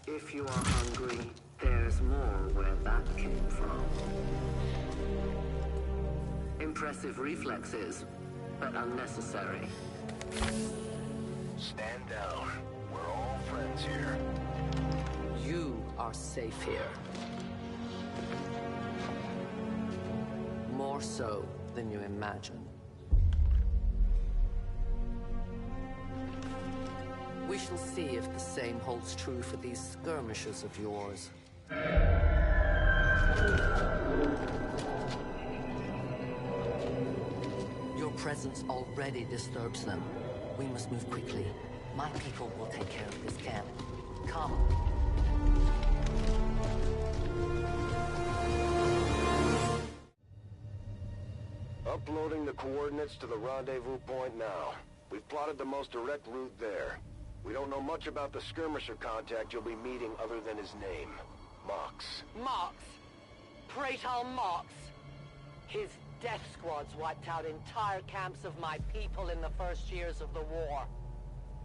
If you are hungry, there's more where that came from. Impressive reflexes, but unnecessary. Stand down. We're all friends here. You are safe here. More so than you imagine. We shall see if the same holds true for these skirmishers of yours. Your presence already disturbs them. We must move quickly. My people will take care of this camp. Come. Uploading the coordinates to the rendezvous point now. We've plotted the most direct route there. We don't know much about the skirmisher contact you'll be meeting other than his name. Mox. Mox. Praetor Mox. His death squads wiped out entire camps of my people in the first years of the war.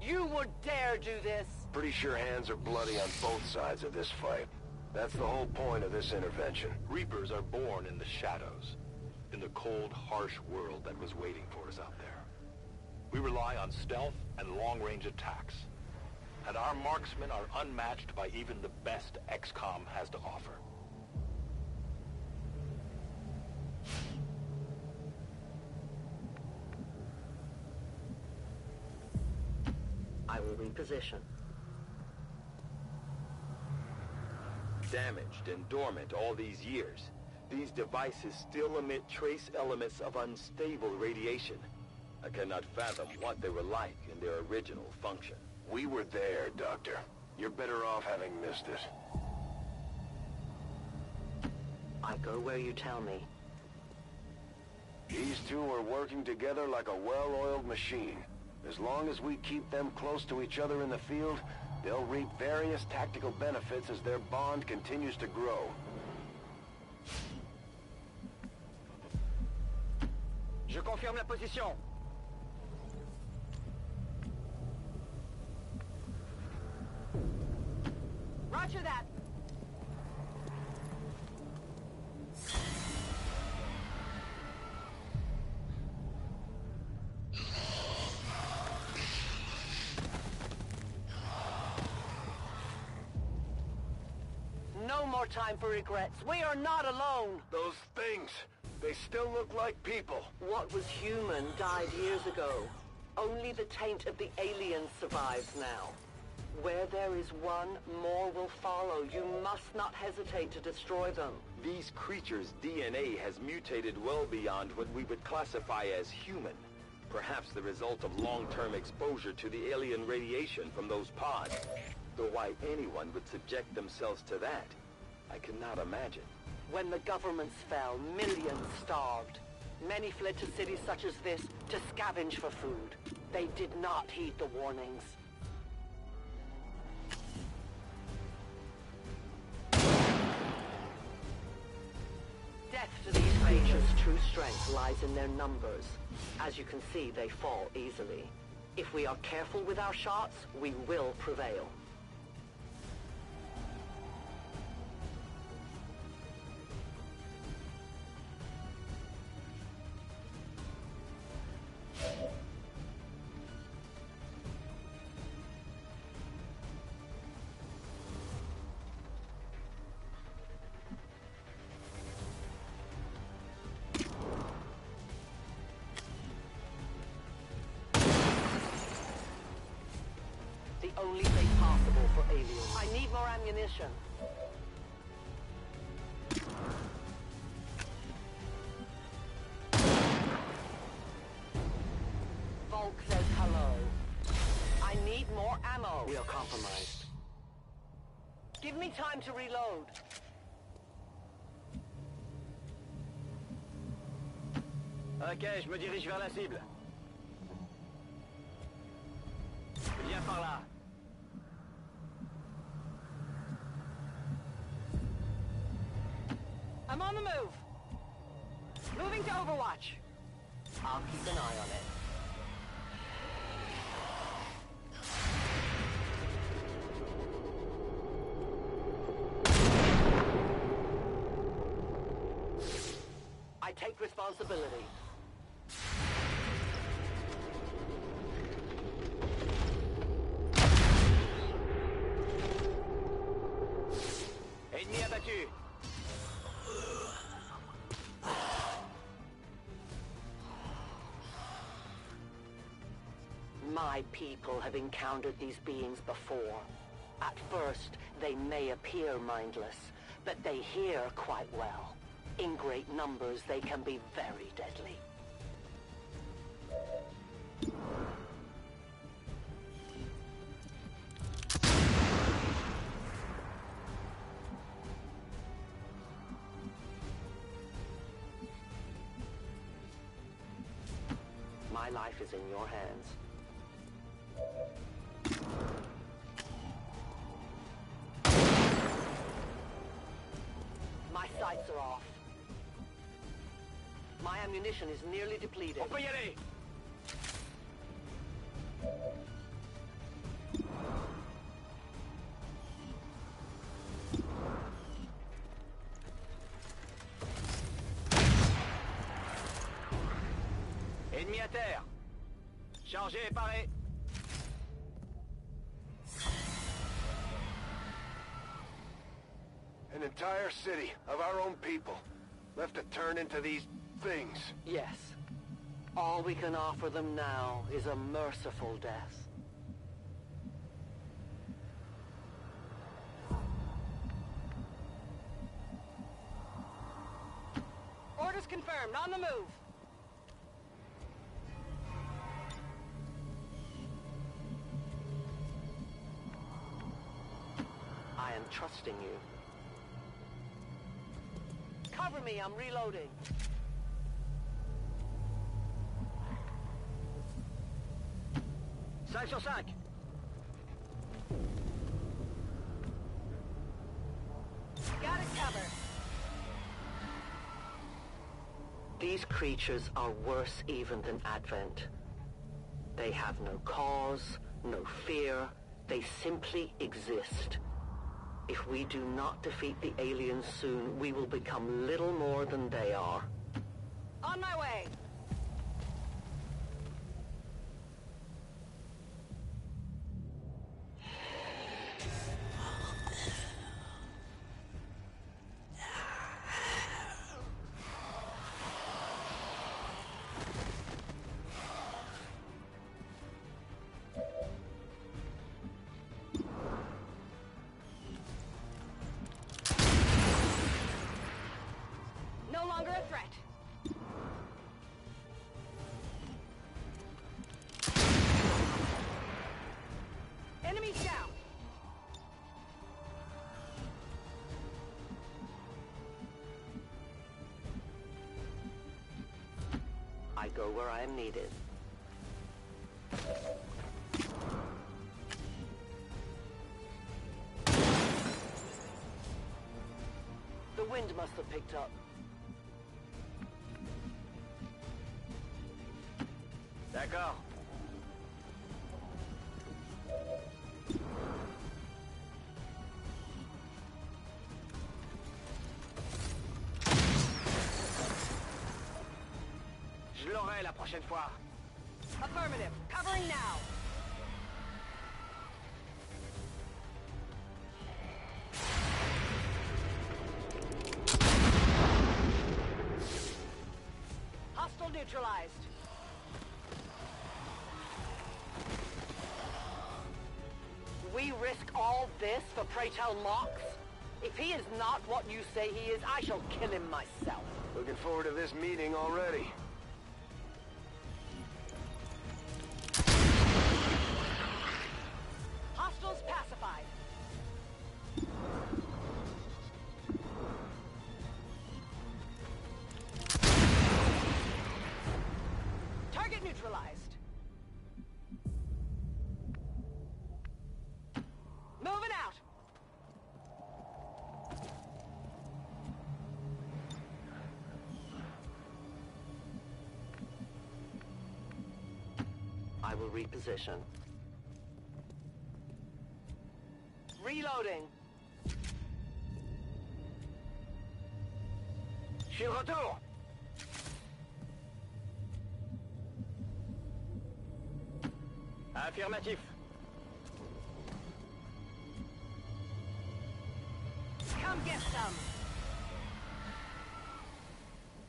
You would dare do this? Pretty sure hands are bloody on both sides of this fight. That's the whole point of this intervention. Reapers are born in the shadows, in the cold, harsh world that was waiting for us out there. We rely on stealth and long-range attacks, and our marksmen are unmatched by even the best XCOM has to offer. I will reposition. Damaged and dormant all these years, these devices still emit trace elements of unstable radiation. I cannot fathom what they were like in their original function. We were there, Doctor. You're better off having missed it. I go where you tell me. These two are working together like a well-oiled machine. As long as we keep them close to each other in the field, they'll reap various tactical benefits as their bond continues to grow. Je confirme la position. Roger that. No more time for regrets. We are not alone. Those things, they still look like people. What was human died years ago. Only the taint of the aliens survives now. Where there is one, more will follow. You must not hesitate to destroy them. These creatures' DNA has mutated well beyond what we would classify as human. Perhaps the result of long-term exposure to the alien radiation from those pods. Though why anyone would subject themselves to that, I cannot imagine. When the governments fell, millions starved. Many fled to cities such as this to scavenge for food. They did not heed the warnings. Death to these creatures' true strength lies in their numbers. As you can see, they fall easily. If we are careful with our shots, we will prevail. The only thing possible for aliens. I need more ammunition. Volk says hello. I need more ammo. We are compromised. Give me time to reload. Ok, je me dirige vers la cible. Viens par là. I'm on the move. Moving to Overwatch. I'll keep an eye on it. I take responsibility. Ennemi abattu. My people have encountered these beings before. At first, they may appear mindless, but they hear quite well. In great numbers, they can be very deadly. My life is in your hands. My sights are off. My ammunition is nearly depleted. On peut y aller. Ennemi à terre. Chargé et paré. An entire city of our own people left to turn into these things. Yes. All we can offer them now is a merciful death. Orders confirmed. On the move. I am trusting you. Cover me, I'm reloading. 5 sur 5. Got it covered. These creatures are worse even than Advent. They have no cause, no fear. They simply exist. If we do not defeat the aliens soon, we will become little more than they are. On my way! No longer a threat. Enemies down. I go where I am needed. The wind must have picked up. D'accord. Je l'aurai la prochaine fois. Affirmative. Covering now. Hostile neutralized. We risk all this for pray tell Mox? If he is not what you say he is, I shall kill him myself. Looking forward to this meeting already. Hostiles pacified. Target neutralized. Moving out. I will reposition. Reloading. Je suis de retour. Affirmatif. Come get some.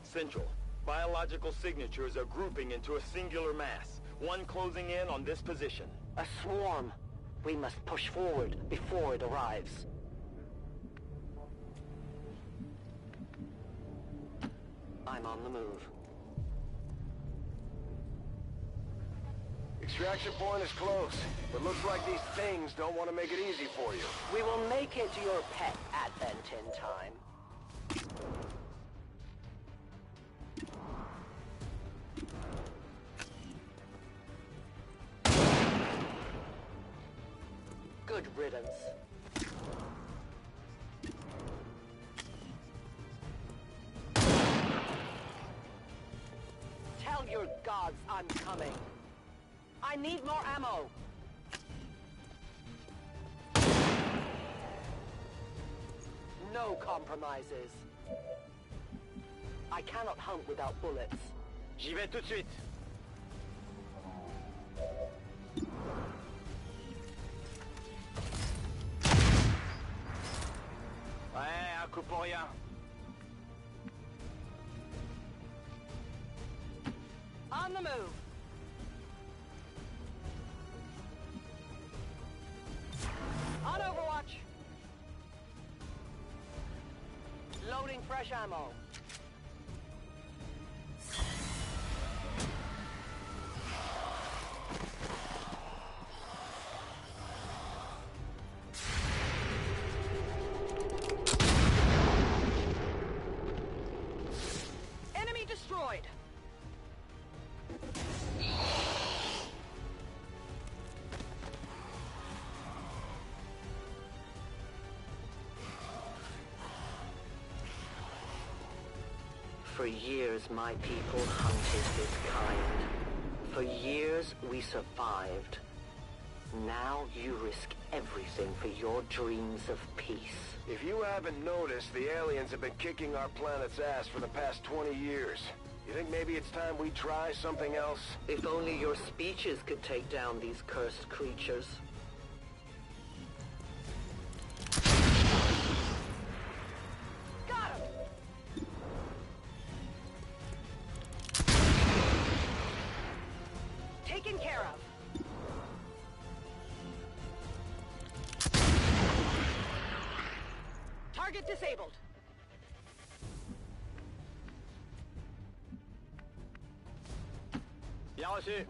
Central. Biological signatures are grouping into a singular mass. One closing in on this position. A swarm. We must push forward before it arrives. I'm on the move. Extraction point is close, but looks like these things don't want to make it easy for you. We will make it your pet Advent in time. Good riddance. Tell your gods I'm coming. I need more ammo. No compromises. I cannot hunt without bullets. J'y vais tout de suite. Ouais, un coup pour rien. On the move. On Overwatch. Loading fresh ammo. Enemy destroyed. For years, my people hunted this kind. For years, we survived. Now you risk everything for your dreams of peace. If you haven't noticed, the aliens have been kicking our planet's ass for the past 20 years. You think maybe it's time we try something else? If only your speeches could take down these cursed creatures. Got him! Taken care of. Target disabled. Bien reçu.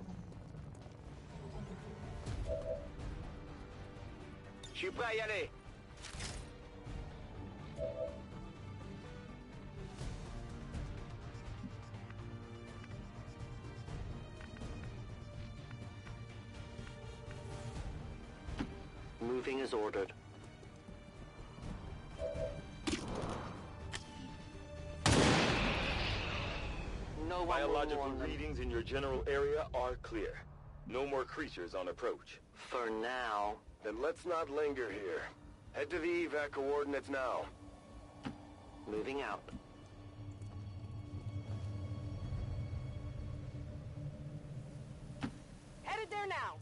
Je suis prêt à y aller. Moving as ordered. No one Biological will warn them. readings in your general area are clear. No more creatures on approach. For now. Then let's not linger here. Head to the evac coordinates now. Moving out. Headed there now.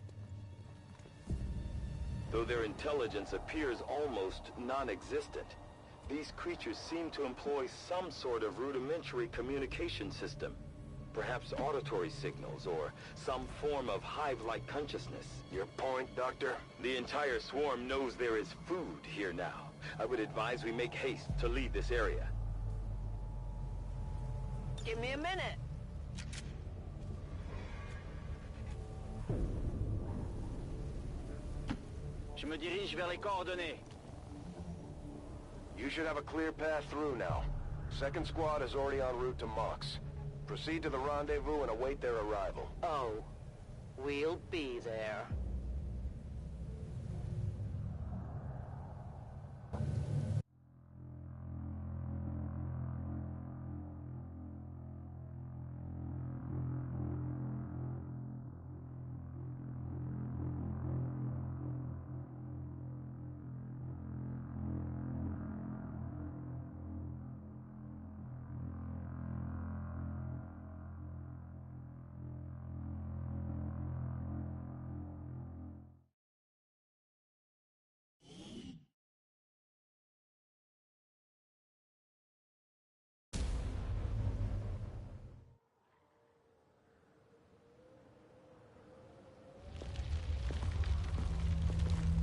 Though their intelligence appears almost non-existent, these creatures seem to employ some sort of rudimentary communication system. Perhaps auditory signals or some form of hive-like consciousness. Your point, Doctor? The entire swarm knows there is food here now. I would advise we make haste to leave this area. Give me a minute. Je me dirige vers les coordonnées. You should have a clear path through now. Second squad is already en route to Mox. Proceed to the rendezvous and await their arrival. Oh, we'll be there.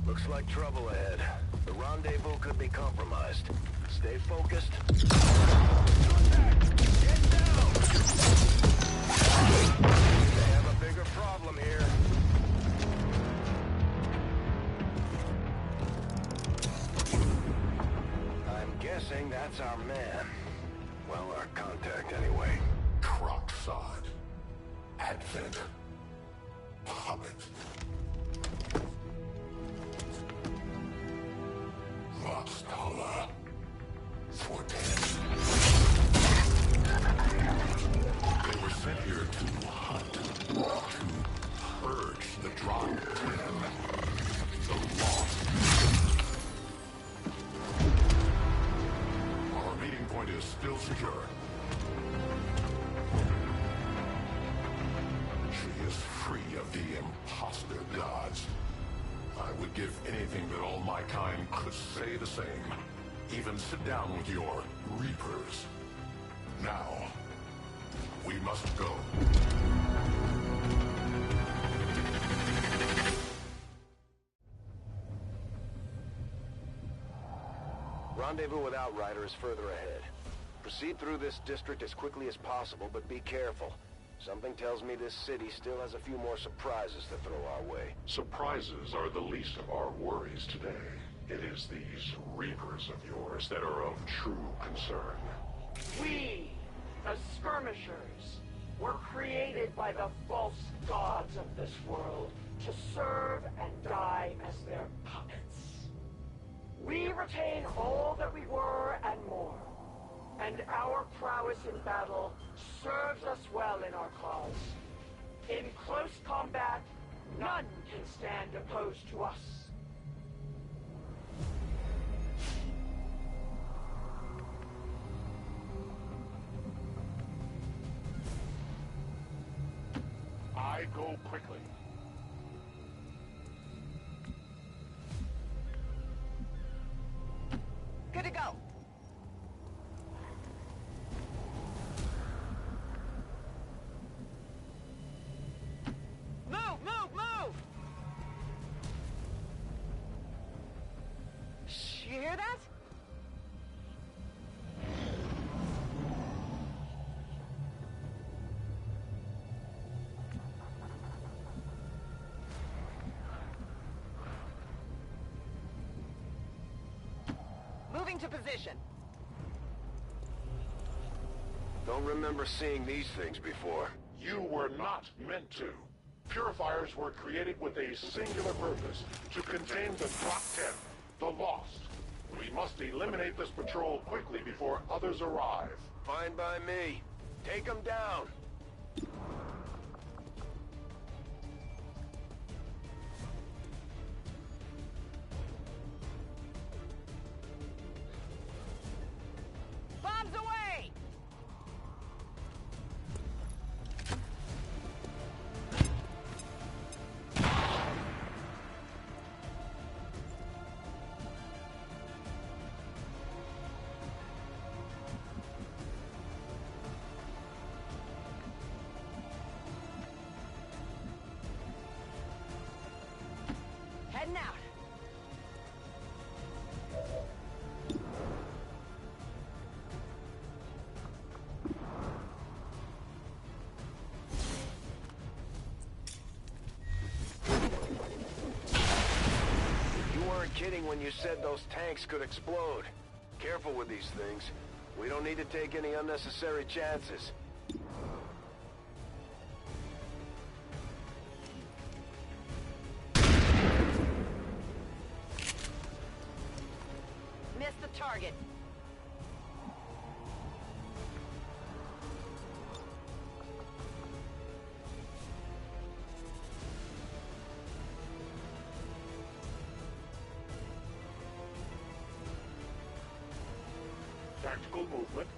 Looks like trouble ahead. The rendezvous could be compromised. Stay focused. Contact! Get down! They have a bigger problem here. I'm guessing that's our man. Well, our contact anyway. Crocksod. Advent. Puppet. Roxtola. They were sent here to hunt, to purge the Drop 10, the lost. Our meeting point is still secure. She is free of the imposter gods. I would give anything that all my kind could say the same. Even sit down with your Reapers. Now, we must go. Rendezvous with Outrider is further ahead. Proceed through this district as quickly as possible, but be careful. Something tells me this city still has a few more surprises to throw our way. Surprises are the least of our worries today. It is these Reapers of yours that are of true concern. We, the Skirmishers, were created by the false gods of this world to serve and die as their puppets. We retain all that we were and more. And our prowess in battle serves us well in our cause. In close combat, none can stand opposed to us. I go quickly. Good to go. Move, move, move! You hear that? Moving to position. Don't remember seeing these things before. You were not meant to. Purifiers were created with a singular purpose, to contain the Top 10, the Lost. We must eliminate this patrol quickly before others arrive. Fine by me. Take them down. Bombs away! Heading out. You weren't kidding when you said those tanks could explode. Careful with these things. We don't need to take any unnecessary chances. Missed the target. Tactical movement.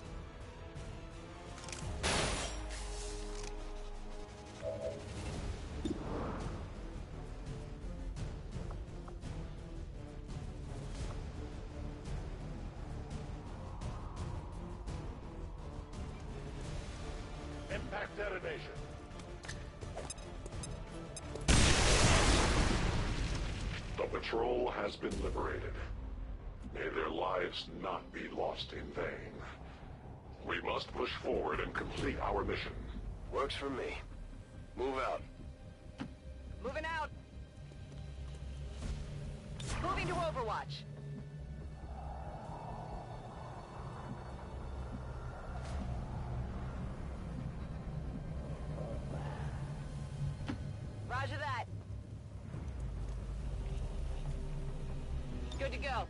Impact detonation. The patrol has been liberated. May their lives not be lost in vain. We must push forward and complete our mission. Works for me. Move out. Moving out. Moving to Overwatch. Roger that. Good to go.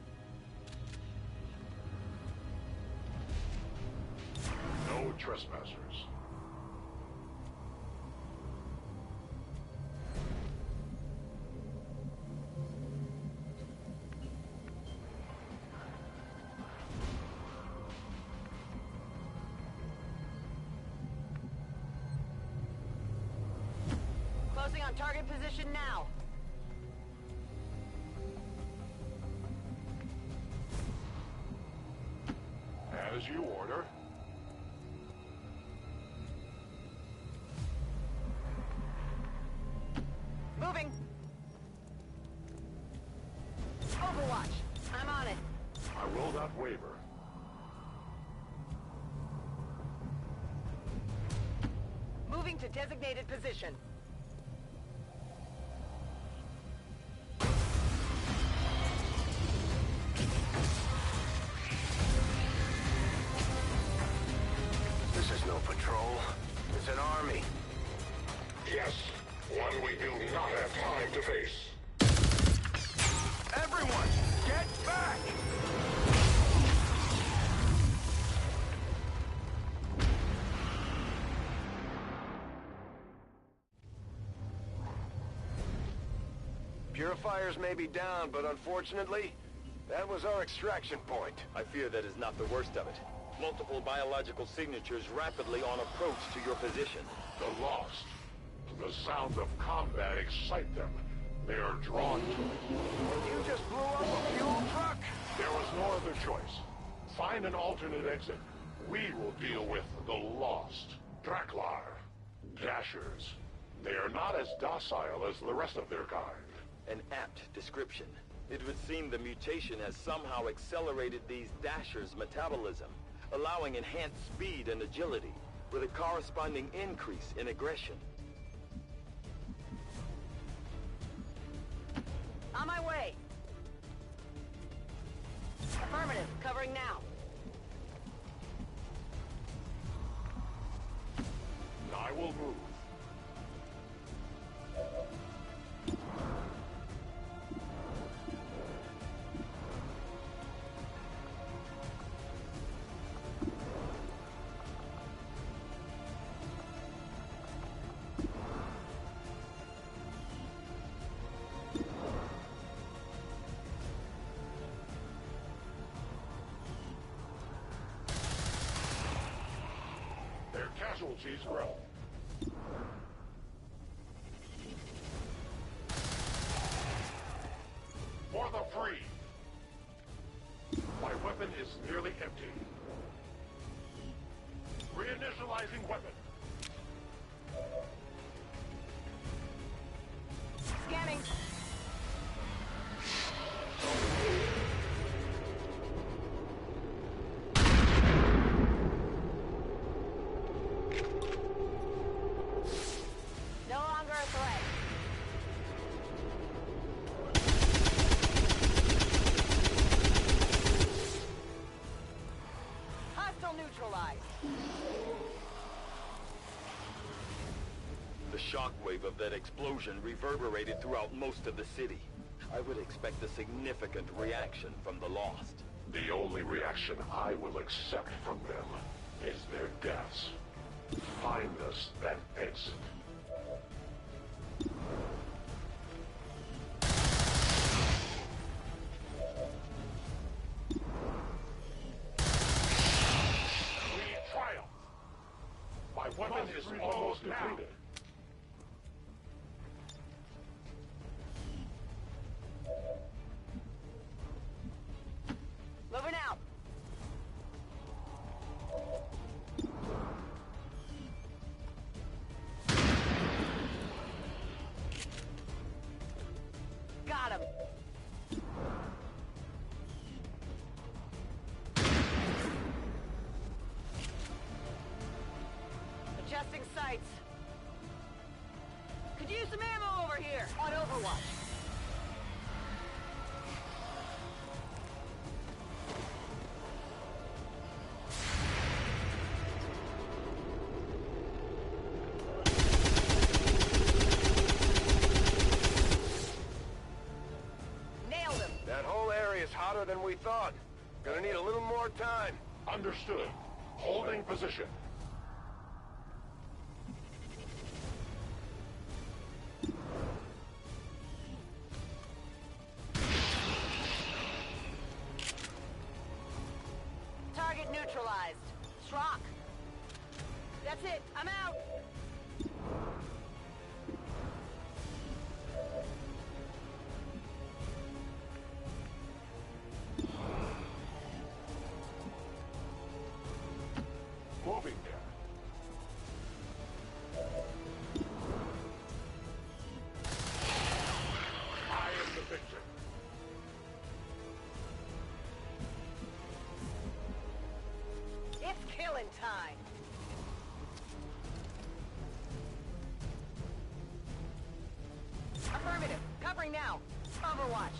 No trespassers. Closing on target position now. As you order. Moving. Overwatch. I'm on it. I will not waver. Moving to designated position. This is no patrol. It's an army. Yes, one we do not have time to face. Everyone, get back! purifiers may be down, but unfortunately, that was our extraction point. I fear that is not the worst of it. Multiple biological signatures rapidly on approach to your position. The Lost. The sounds of combat excite them. They are drawn to it. You just blew up a fuel truck? There was no other choice. Find an alternate exit. We will deal with the Lost. Draklar. Dashers. They are not as docile as the rest of their kind. An apt description. It would seem the mutation has somehow accelerated these Dashers' metabolism, allowing enhanced speed and agility, with a corresponding increase in aggression. On my way! Affirmative, covering now. I will move. Their casualties grow. For the free! My weapon is nearly empty. Reinitializing weapon. Scanning. No longer a threat. Hostile neutralized. The shockwave of that explosion reverberated throughout most of the city. I would expect a significant reaction from the Lost. The only reaction I will accept from them is their deaths. Find us that exit. We triumph! My weapon is almost depleted. Moving out. Got him. Adjusting sights. Could use some ammo over here. On Overwatch. Nailed him. That whole area is hotter than we thought. Gonna need a little more time. Understood. Holding position. Target neutralized. Strock. That's it. I'm out. Moving there. I am the victim. It's killing time. Affirmative. Covering now. Overwatch.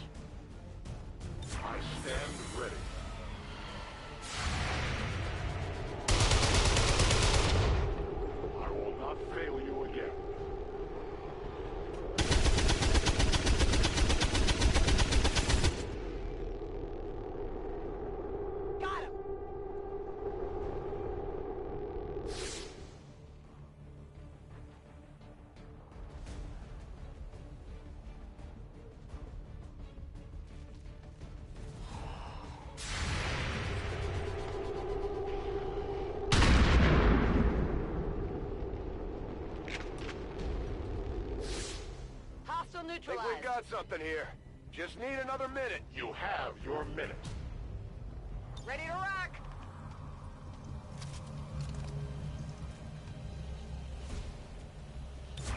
I stand ready. I will not fail you again. Got him. neutralized. Think we've got something here. Just need another minute. You have your minute. Ready to rock!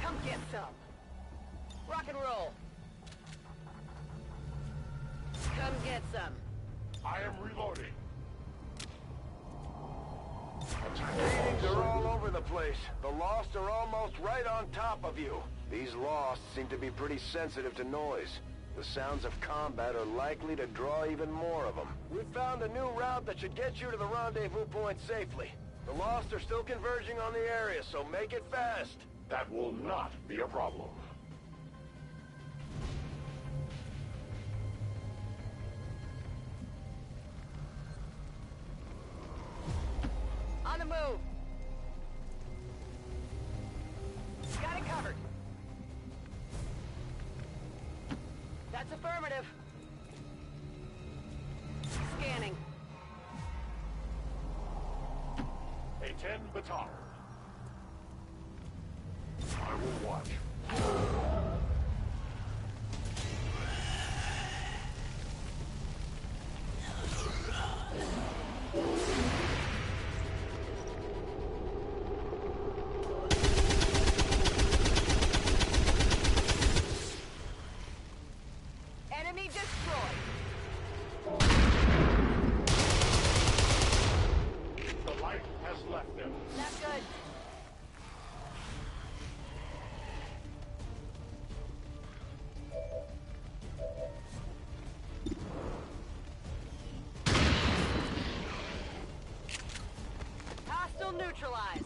Come get some. Rock and roll. Come get some. I am reloading. Meetings are all over the place. The Lost are almost right on top of you. These Lost seem to be pretty sensitive to noise. The sounds of combat are likely to draw even more of them. We've found a new route that should get you to the rendezvous point safely. The Lost are still converging on the area, so make it fast. That will not be a problem. On the move. Got it covered. That's affirmative. Scanning. A-10 baton. I will watch. Enemy destroyed. The light has left them. That's good. Hostile neutralized.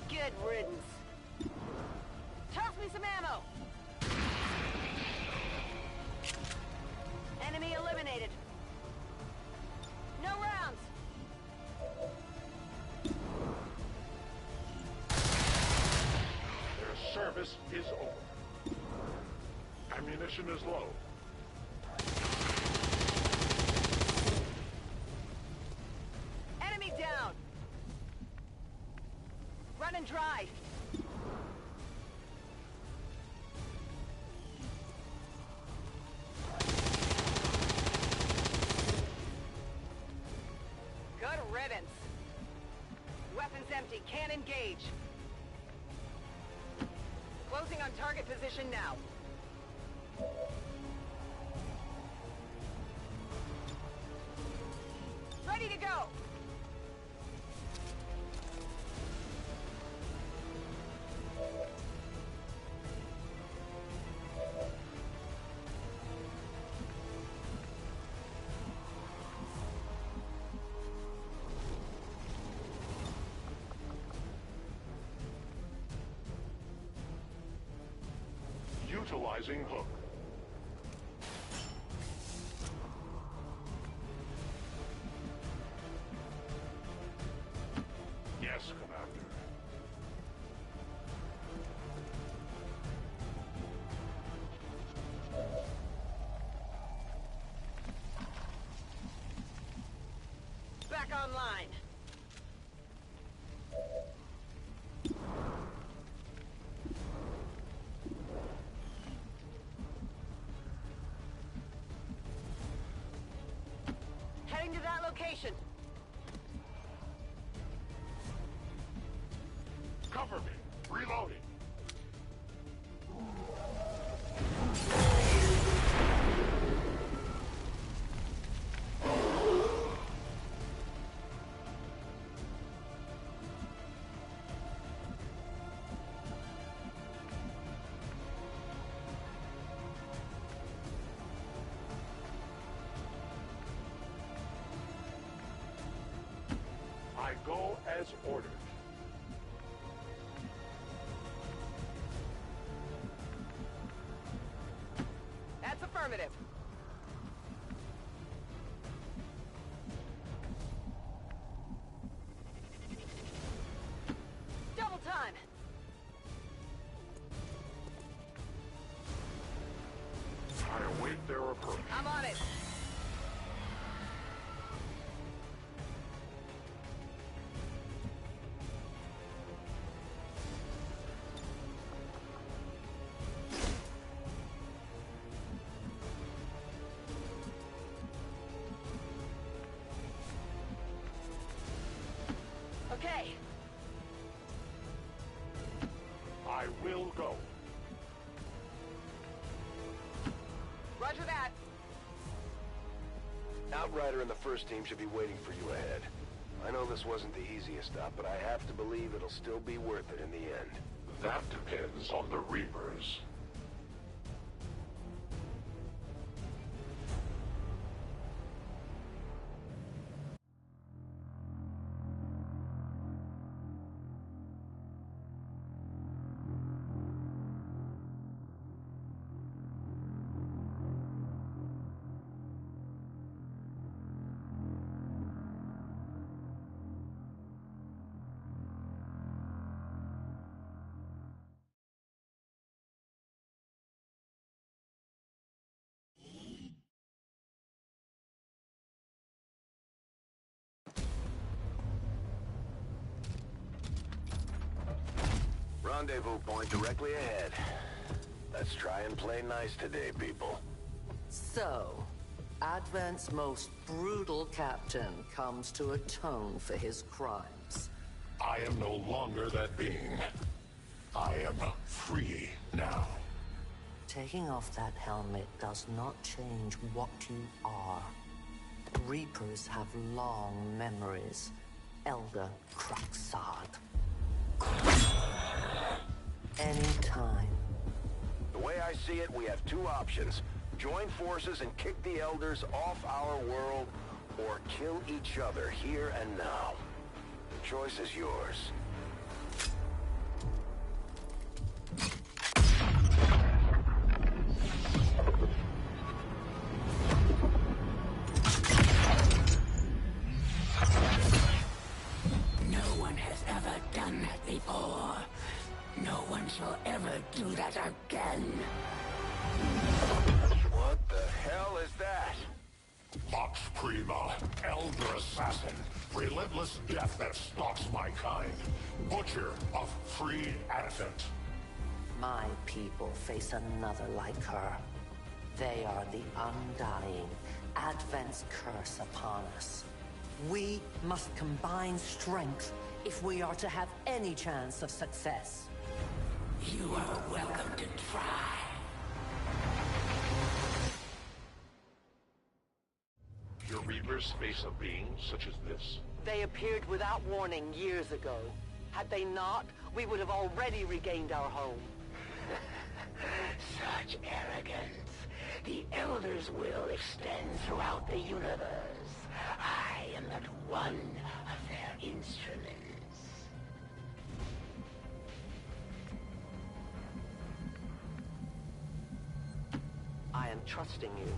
Good riddance. Toss me some ammo. Enemy eliminated. No rounds. Their service is over. Ammunition is low. Enemy down. Run and dry. Good riddance. Weapons empty. Can't engage. Closing on target position now. Ready to go. Utilizing hook. Yes, Commander. Back online. Heading to that location. Cover me. Reloading. I go as ordered. That's affirmative. Double time. I await their approach. I'm on it. go. Roger that. Outrider and the first team should be waiting for you ahead. I know this wasn't the easiest stop, but I have to believe it'll still be worth it in the end. That depends on the Reapers. Rendezvous point directly ahead. Let's try and play nice today, people. So, Advent's most brutal captain comes to atone for his crimes. I am no longer that being. I am free now. Taking off that helmet does not change what you are. Reapers have long memories. Elder Cracksod. Anytime. The way I see it, we have two options. Join forces and kick the Elders off our world, or kill each other here and now. The choice is yours. No one has ever done that before. No one shall ever do that again. What the hell is that? Vox Prima, Elder Assassin, relentless death that stalks my kind, Butcher of free Advent. My people face another like her. They are the undying, Advent's curse upon us. We must combine strength if we are to have any chance of success. You are welcome to try. Your Reapers face a being such as this? They appeared without warning years ago. Had they not, we would have already regained our home. Such arrogance. The Elder's will extends throughout the universe. I am but one of their instruments. I am trusting you.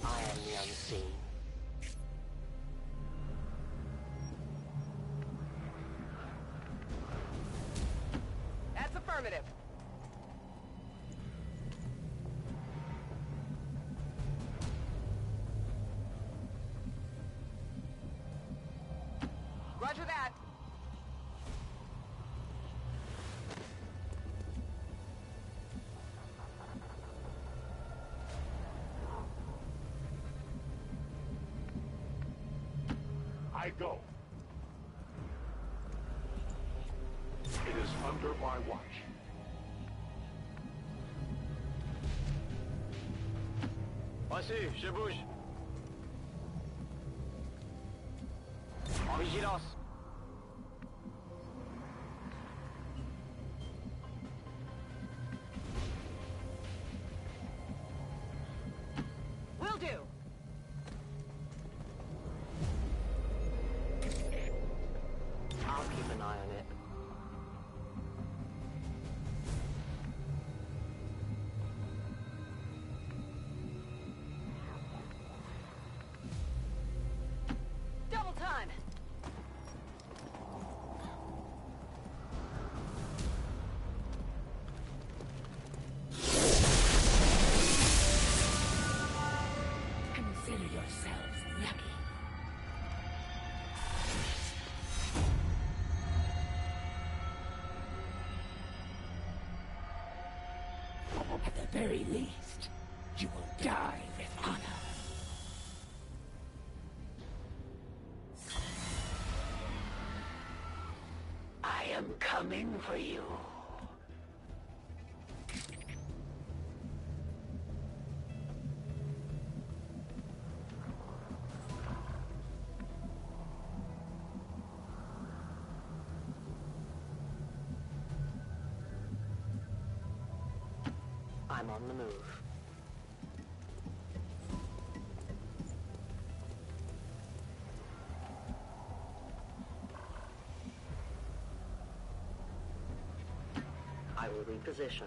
I am the unseen. That's affirmative. Roger that. I go. It is under my watch. Voici, je bouge. En vigilance. Will do. I'll keep an eye on it. Double time. Consider yourselves lucky. At the very least, coming for you. I'm on the move. I will reposition.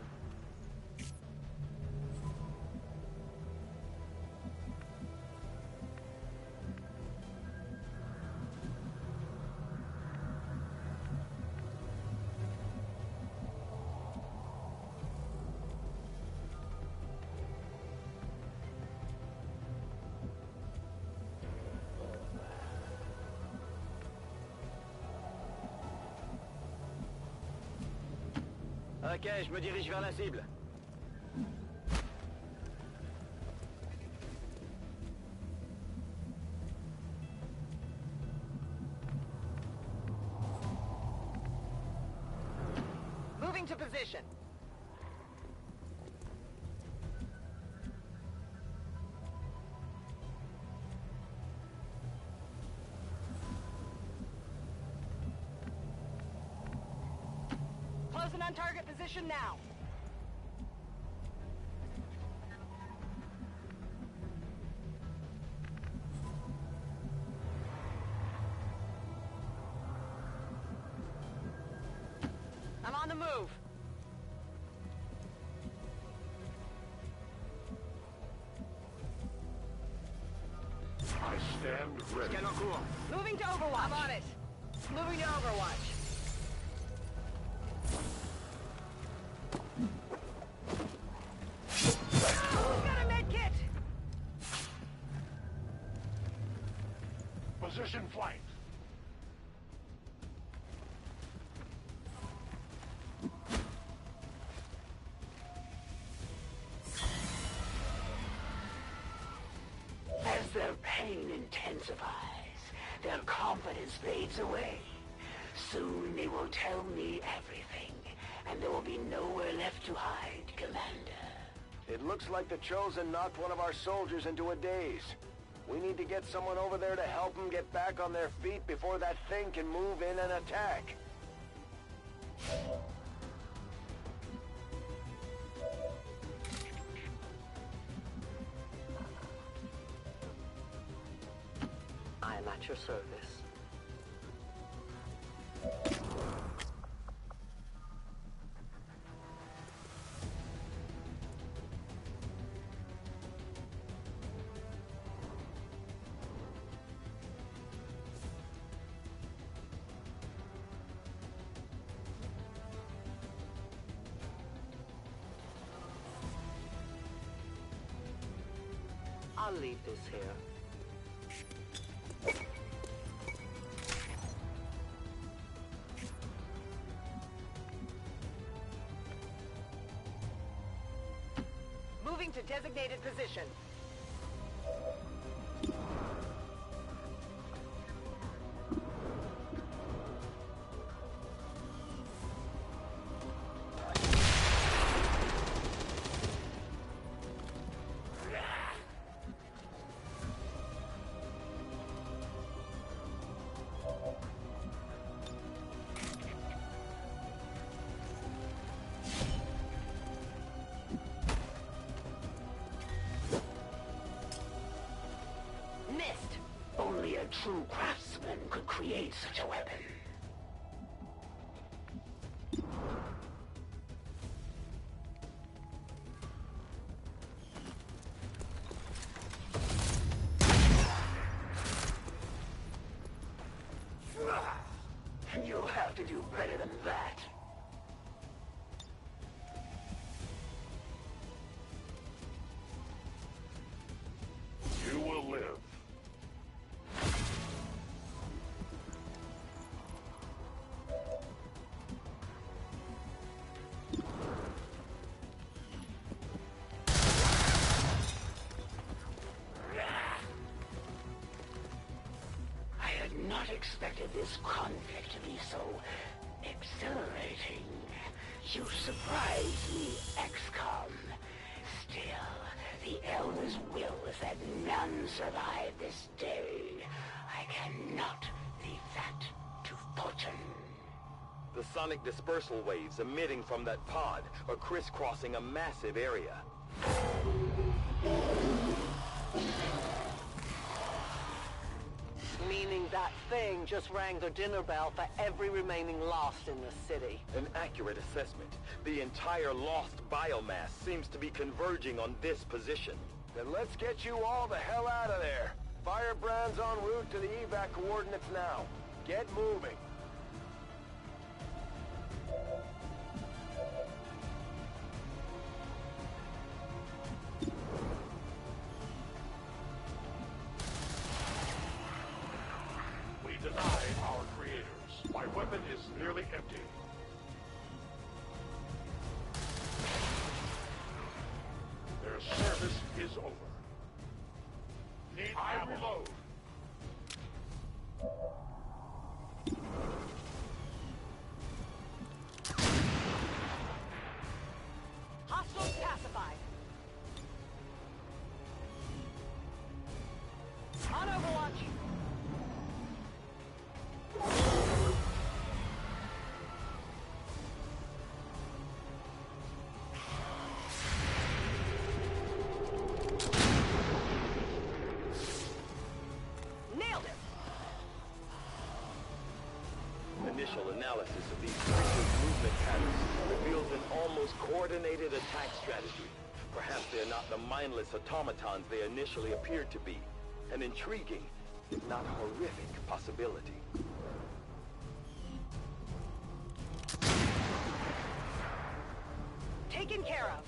Ok, je me dirige vers la cible. Moving to position. Closing on target position now. I'm on the move. I stand ready. Scan en cours. Moving to Overwatch. I'm on it. Moving to Overwatch. Got a med kit. Position flight. As their pain intensifies, their confidence fades away. Soon they will tell me everything, and there will be nowhere left to hide, Commander. It looks like the Chosen knocked one of our soldiers into a daze. We need to get someone over there to help them get back on their feet before that thing can move in and attack. I am at your service. I'll leave this here. Moving to designated position. Only a true craftsman could create such a weapon. You'll have to do better than that. You will live. I had not expected this conflict to be so Exhilarating. You surprise me, XCOM. Still, the Elder's will is that none survive this day. I cannot leave that to fortune. The sonic dispersal waves emitting from that pod are crisscrossing a massive area. Meaning that thing just rang the dinner bell for every remaining Lost in the city. An accurate assessment. The entire Lost biomass seems to be converging on this position. Then let's get you all the hell out of there. Firebrand's en route to the evac coordinates now. Get moving. We denied our creators. My weapon is nearly empty. Their service is over. Need I reload? Hostiles pacified. On Overwatch. Nailed it. Initial analysis of these creatures' movement patterns reveals an almost coordinated attack strategy. Perhaps they're not the mindless automatons they initially appeared to be. An intriguing, if not horrific, possibility. Taken care of.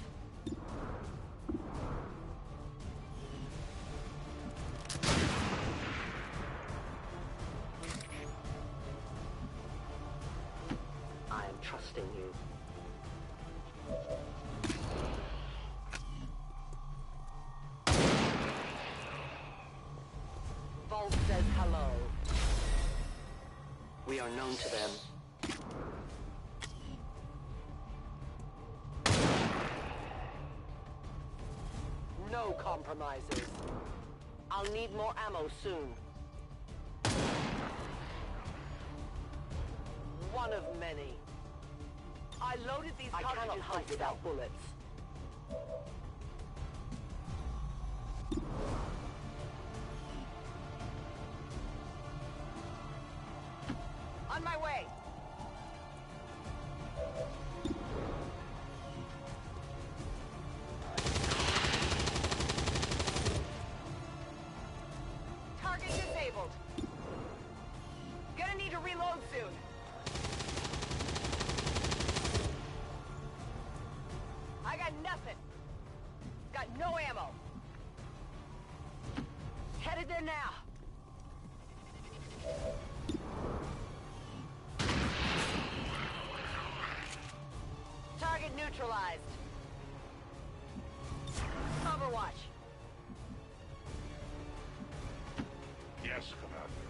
I am trusting you. Vault says hello. We are known to them. No compromises. I'll need more ammo soon. One of many. I loaded these cartridges. I cannot hunt without bullets. On my way. Target disabled. Gonna need to reload soon. I got nothing. Got no ammo. Headed there now. Target neutralized. Overwatch. Yes, Commander.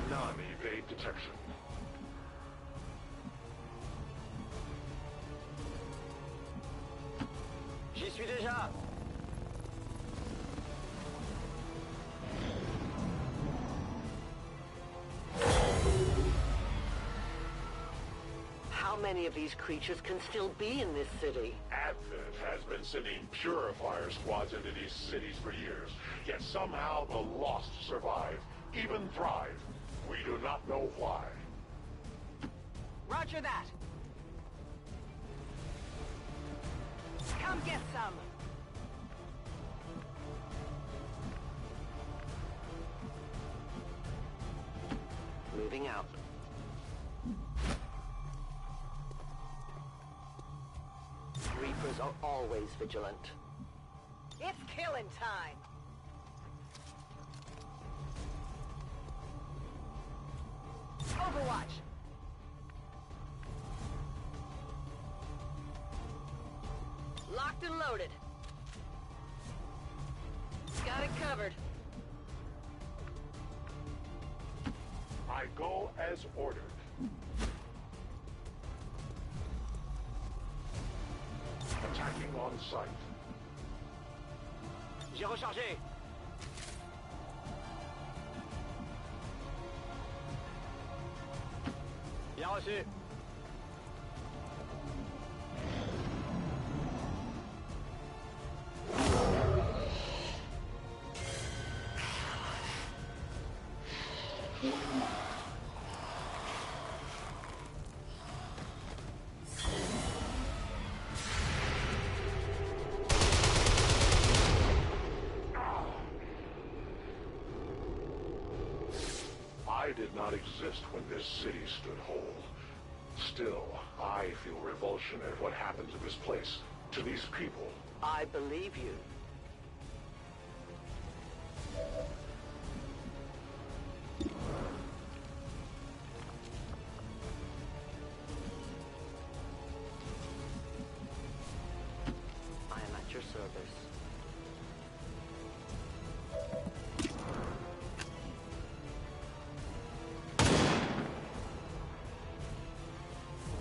Non-evade detection. J'y suis déjà. How many of these creatures can still be in this city? Advent has been sending purifier squads into these cities for years, yet somehow the Lost survive, even thrive. We do not know why. Roger that. Come get some. Moving out. Reapers are always vigilant. It's killing time. Overwatch. Locked and loaded. Got it covered. I go as ordered. Attacking on sight. J'ai rechargé. Bien reçu. I did not exist when this city stood whole. Still, I feel revulsion at what happened to this place, to these people. I believe you. I am at your service.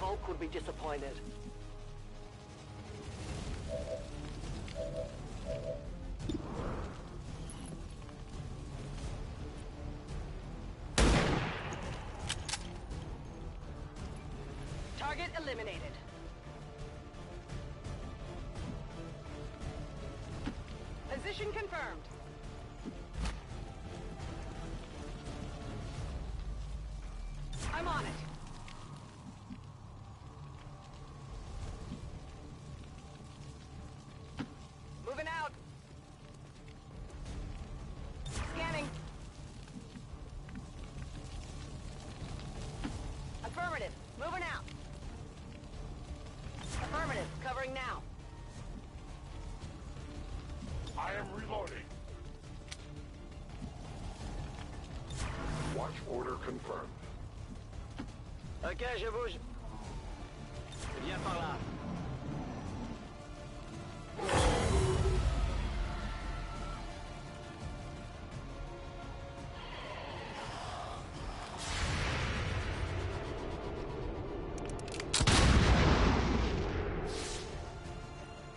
Volk would be disappointed. Target eliminated. Position confirmed. I'm on it. Moving out. Scanning. Affirmative. Moving out. Affirmative. Covering now. I am reloading. Watch order confirmed. Ok, je bouge. Viens par là.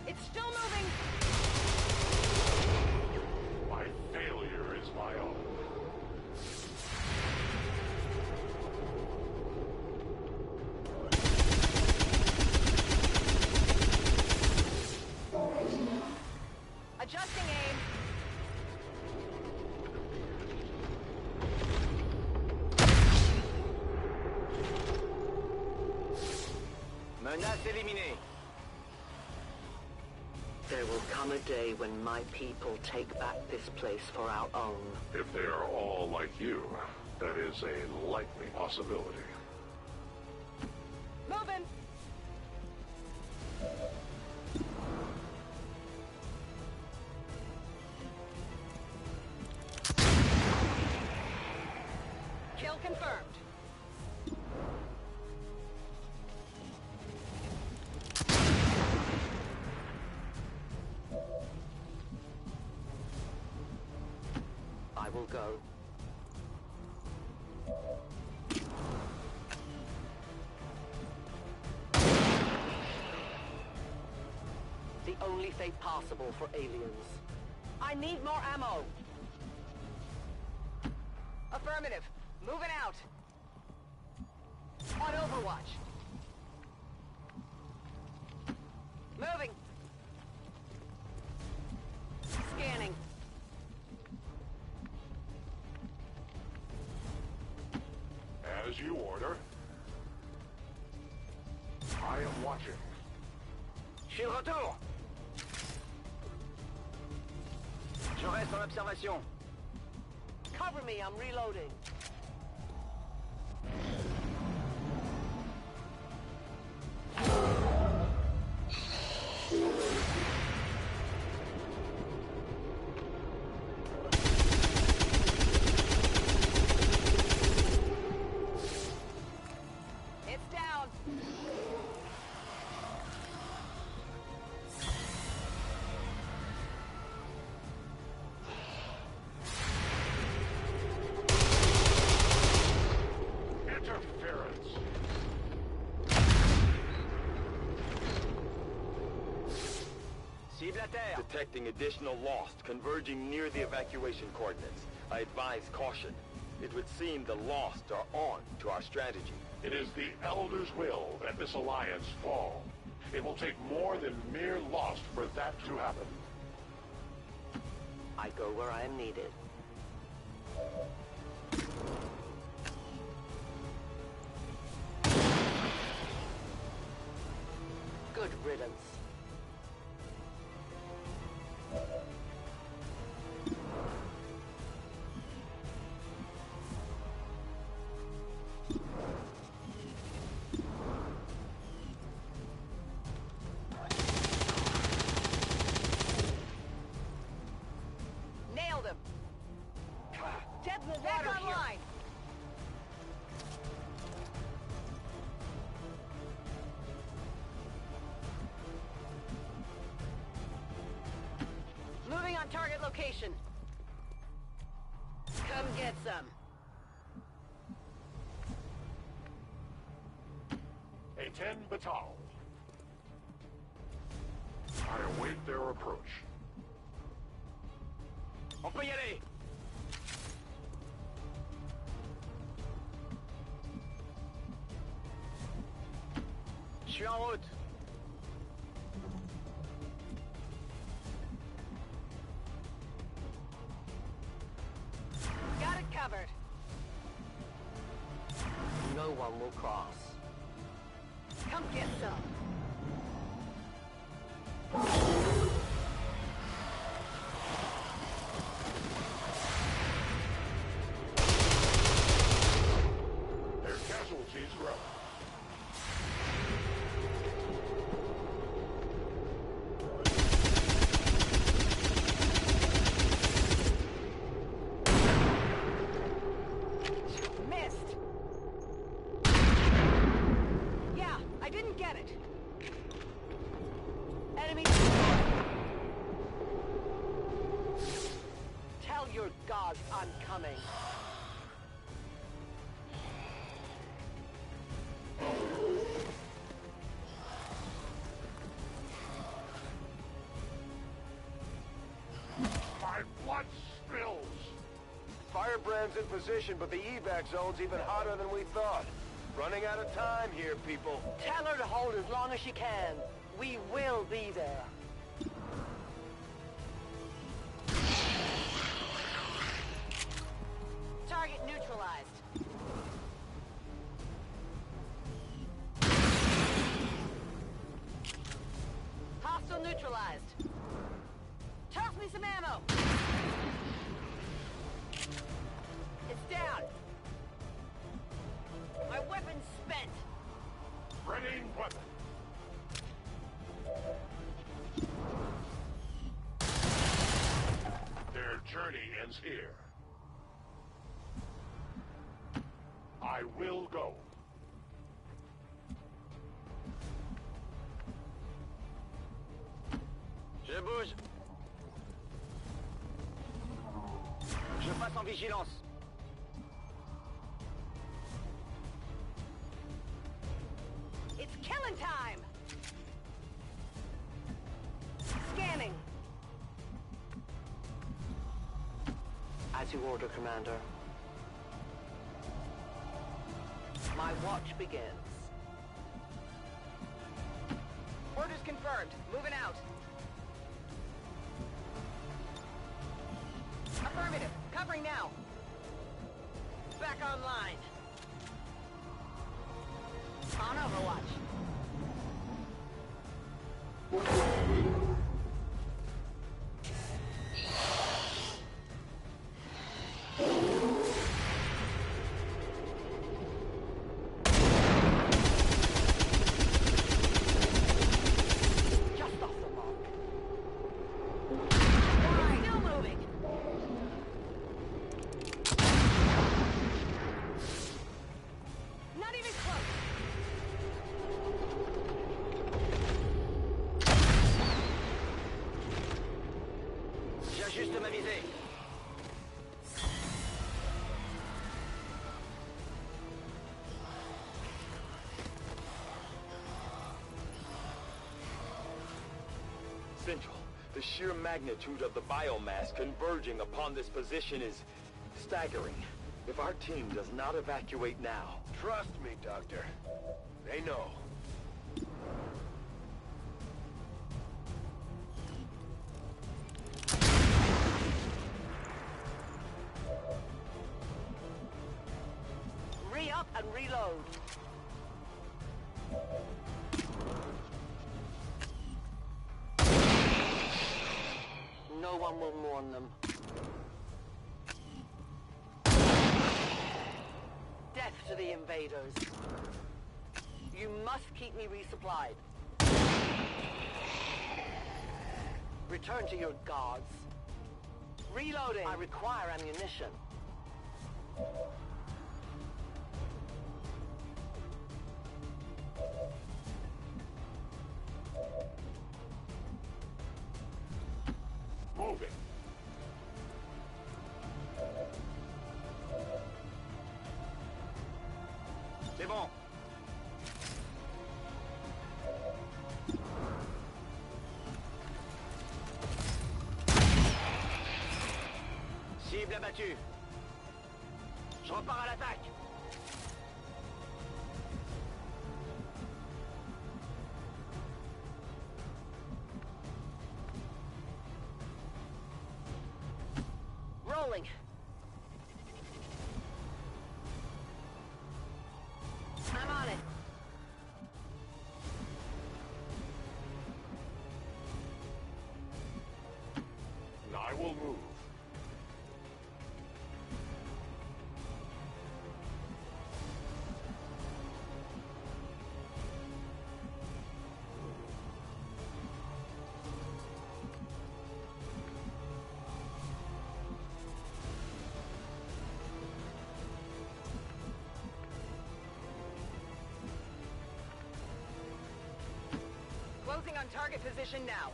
It's still moving. My failure is my own. Adjusting aim. Menace éliminée. There will come a day when my people take back this place for our own. If they are all like you, that is a likely possibility. Moving. Kill confirmed. I will go. The only fate possible for aliens. I need more ammo. Affirmative. Moving out. On Overwatch. Moving. Scanning. As you order. I am watching. Je suis de retour. Je reste en observation. Cover me, I'm reloading. It's down. Detecting additional Lost converging near the evacuation coordinates. I advise caution. It would seem the Lost are on to our strategy. It is the Elder's will that this alliance fall. It will take more than mere Lost for that to happen. I go where I am needed. Good riddance. Nailed him! Back online! Moving on target location. Come get some. A 10 Batal. I await their approach. On peut y aller. Je suis en route. Got it covered. No one will cross. Come get some. Their casualties grow. Missed. Yeah, I didn't get it. Enemy destroyed. Tell your gods I'm coming. My blood spills. Firebrand's in position, but the evac zone's even hotter than we thought. Running out of time here, people. Tell her to hold as long as she can. We will be there. Target neutralized. Hostile neutralized. Toss me some ammo. It's down. My weapon's spent. Readying weapon. Their journey ends here. I will go. Je bouge. Je passe en vigilance. It's killing time! Scanning. As you order, Commander. My watch begins. Orders confirmed. Moving out. Affirmative. Covering now. Back online. On Overwatch. Just off the mark. Still moving. Not even close. J'ajuste ma visée. Central, The sheer magnitude of the biomass converging upon this position is staggering. If our team does not evacuate now... Trust me, Doctor. They know. Re-up and reload. No one will mourn them. Death to the invaders. You must keep me resupplied. Return to your gods. Reloading. I require ammunition. Moving. C'est bon. Cible abattue. Je repars à l'attaque. Rolling. I'm on it. I will move. Closing on target position now.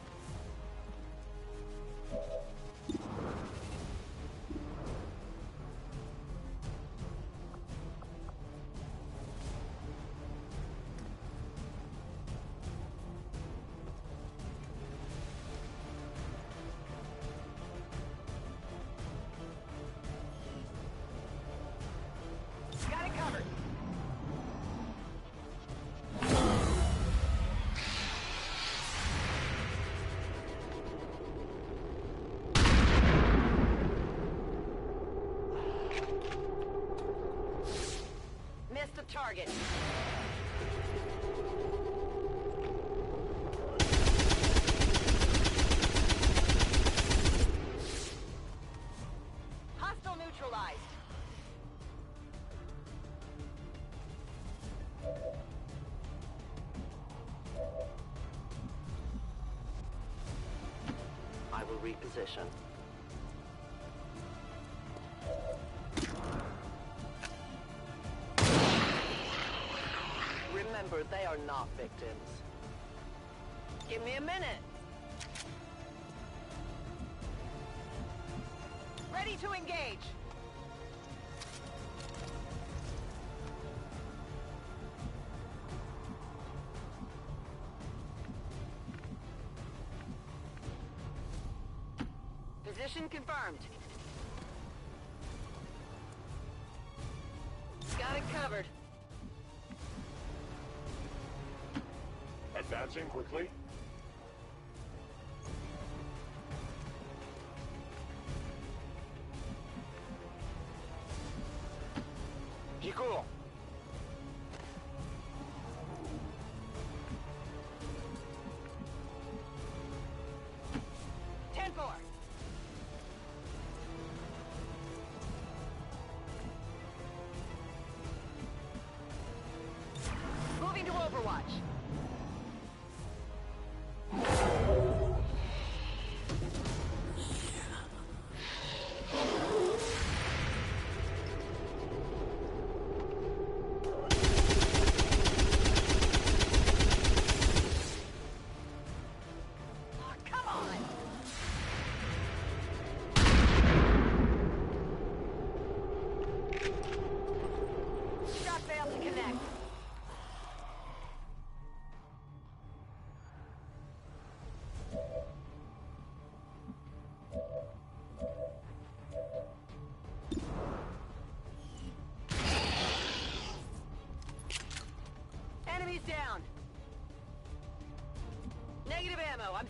Got it covered. Missed the target. Hostile neutralized. I will reposition. Remember, they are not victims. Give me a minute. Ready to engage. Position confirmed. Got it covered. Advancing quickly. J'y cours. Moving to Overwatch.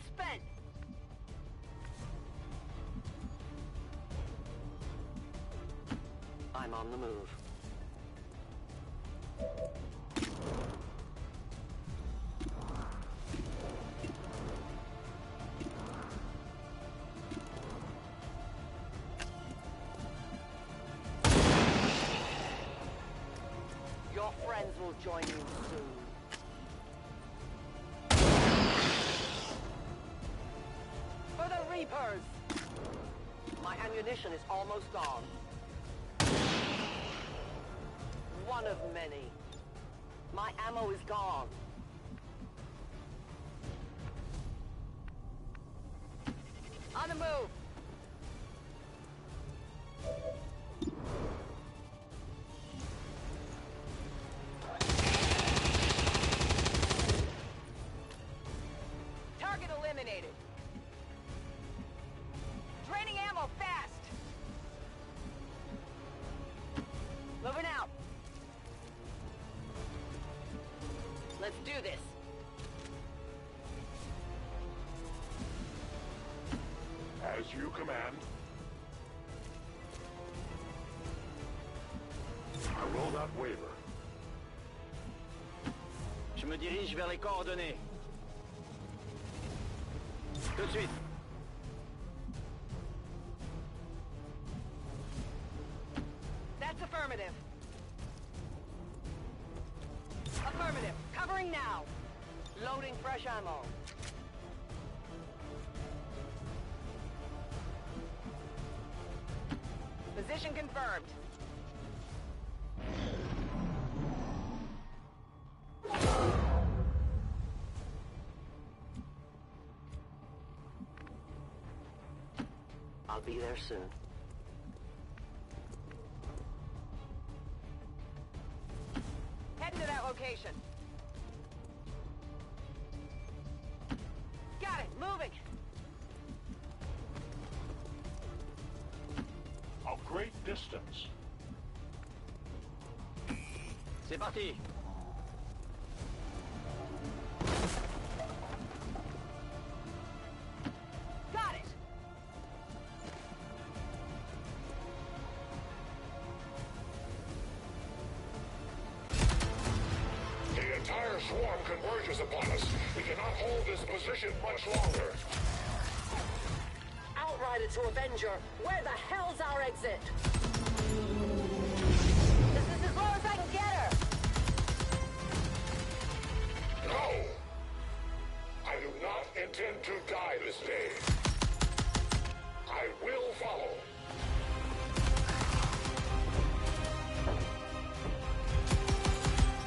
spent! I'm on the move. Your friends will join you soon. For the Reapers! My ammunition is almost gone. One of many. My ammo is gone. On the move! Target eliminated. Draining ammo fast! Moving out. Let's do this. As you command. I will not waver. Je me dirige vers les coordonnées. Tout de suite. That's affirmative. Affirmative. Covering now. Loading fresh ammo. Position confirmed. I'll be there soon. Heading to that location. Got it, moving. A great distance. C'est parti. Got it. The entire swarm converges upon us. We cannot hold this position much longer. Outrider to Avenger, where the hell's our exit? This is as low as I can get her. No! I do not intend to die this day. I will follow.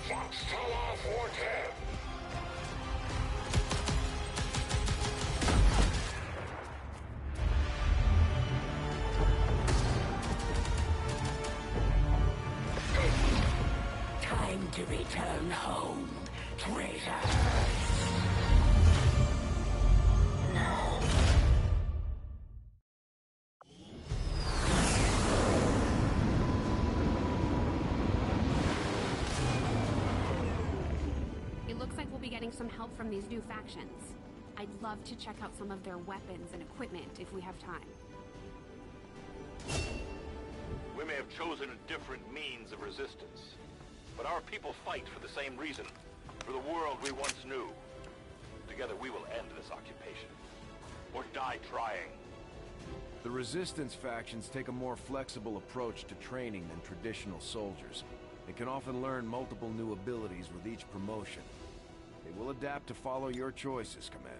Fox Tala 410. Time to return home, traitor. It looks like we'll be getting some help from these new factions. I'd love to check out some of their weapons and equipment if we have time. We may have chosen a different means of resistance, but our people fight for the same reason, for the world we once knew. Together we will end this occupation, or die trying. The Resistance factions take a more flexible approach to training than traditional soldiers. They can often learn multiple new abilities with each promotion. They will adapt to follow your choices, Commander.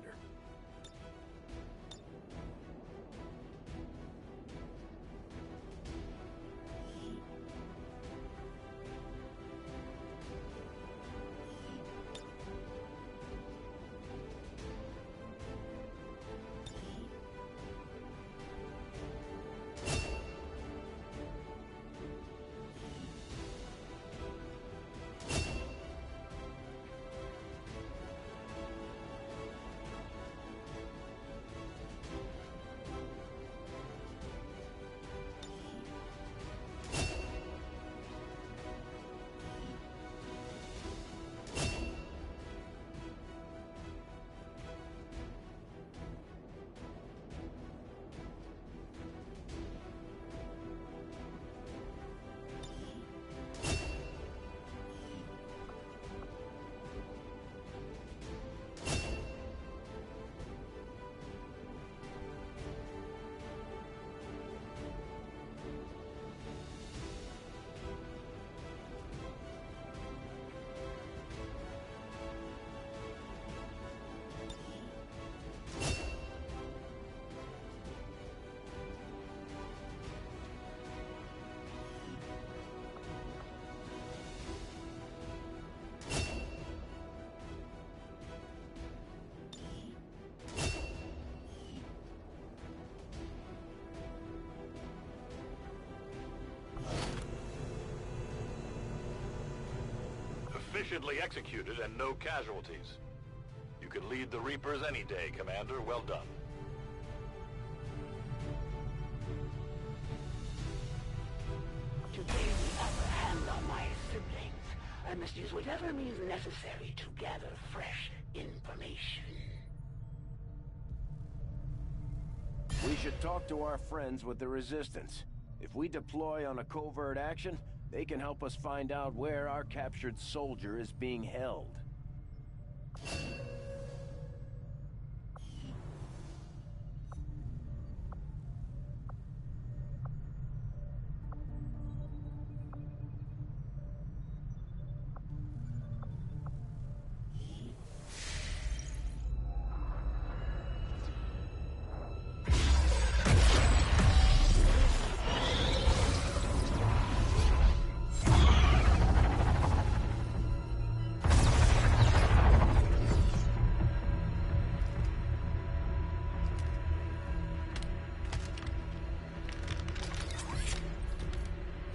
Efficiently executed and no casualties. You can lead the Reapers any day, Commander. Well done. To gain the upper hand on my siblings, I must use whatever means necessary to gather fresh information. We should talk to our friends with the Resistance. If we deploy on a covert action, they can help us find out where our captured soldier is being held.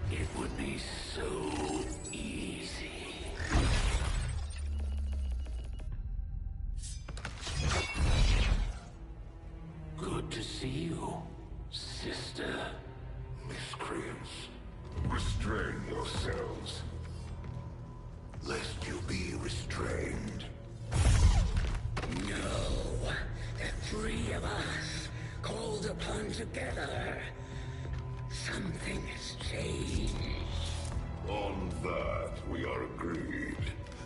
It would be so easy. Good to see you, sister. Miscreants, restrain yourselves, lest you be restrained. No, the three of us, called upon together. Something has changed. On that, we are agreed.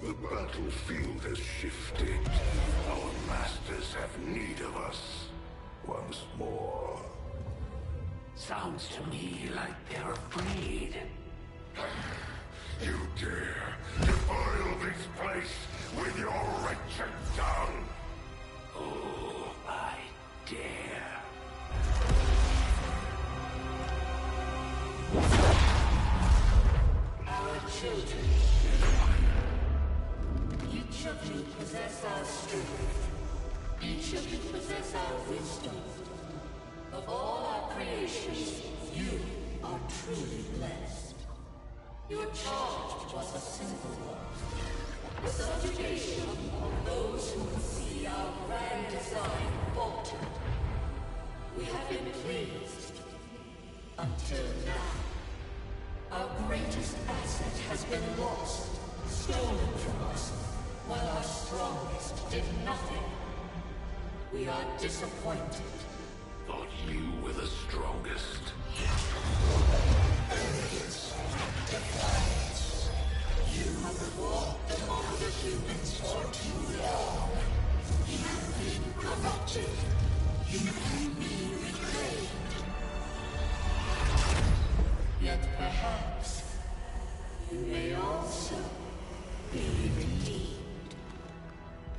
The battlefield has shifted. Our masters have need of us once more. Sounds to me like they're afraid. You dare defile this place with your wretched tongue? Oh, I dare. Our children. Each of you possess our strength. Each of you possess our wisdom. Of all our creations, you are truly blessed. Your charge was a simple one. The subjugation of those who would see our grand design falter. We have been pleased. Until now. Our greatest asset has been lost, stolen from us, while our strongest did nothing. We are disappointed. Thought you were the strongest. Arrogance, defiance. You have walked among the humans for too long. You have been corrupted. You can be reclaimed. Yet perhaps you may also be redeemed.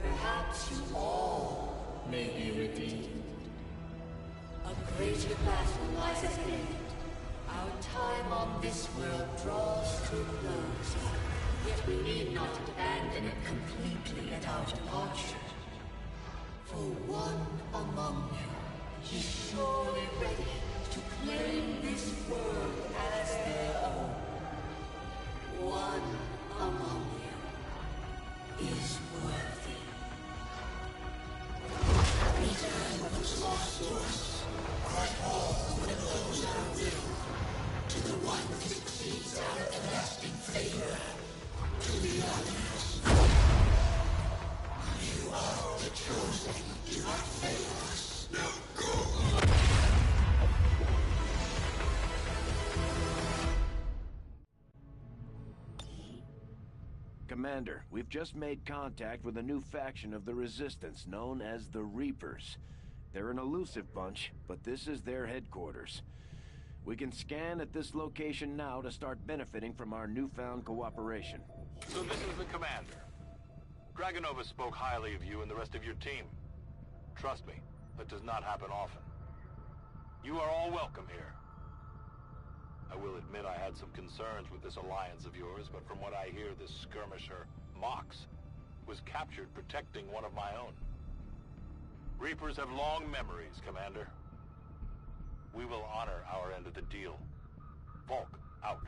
Perhaps you all may be redeemed. A greater battle lies ahead. Our time on this world draws to a close. Yet we need not abandon it completely at our departure. For one among you is surely ready to claim this world as their own. One among you is worthy. Return what's lost to us. Right all will close our will. To the one that succeeds our everlasting favor. To the others. You are the chosen. Do not fail us. Now go. Commander, we've just made contact with a new faction of the Resistance known as the Reapers. They're an elusive bunch, but this is their headquarters. We can scan at this location now to start benefiting from our newfound cooperation. So this is the commander. Dragonova spoke highly of you and the rest of your team. Trust me, that does not happen often. You are all welcome here. I will admit I had some concerns with this alliance of yours, but from what I hear, this skirmisher, Mox, was captured protecting one of my own. Reapers have long memories, Commander. We will honor our end of the deal. Volk, out.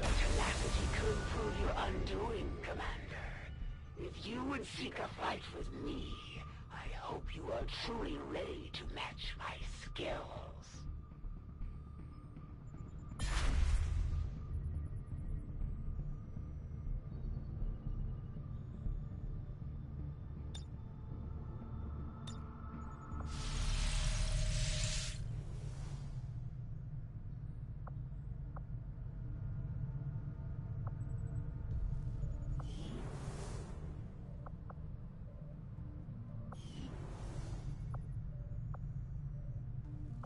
Your tenacity could prove your undoing, Commander. If you would seek a fight with me, I hope you are truly ready to match my skills.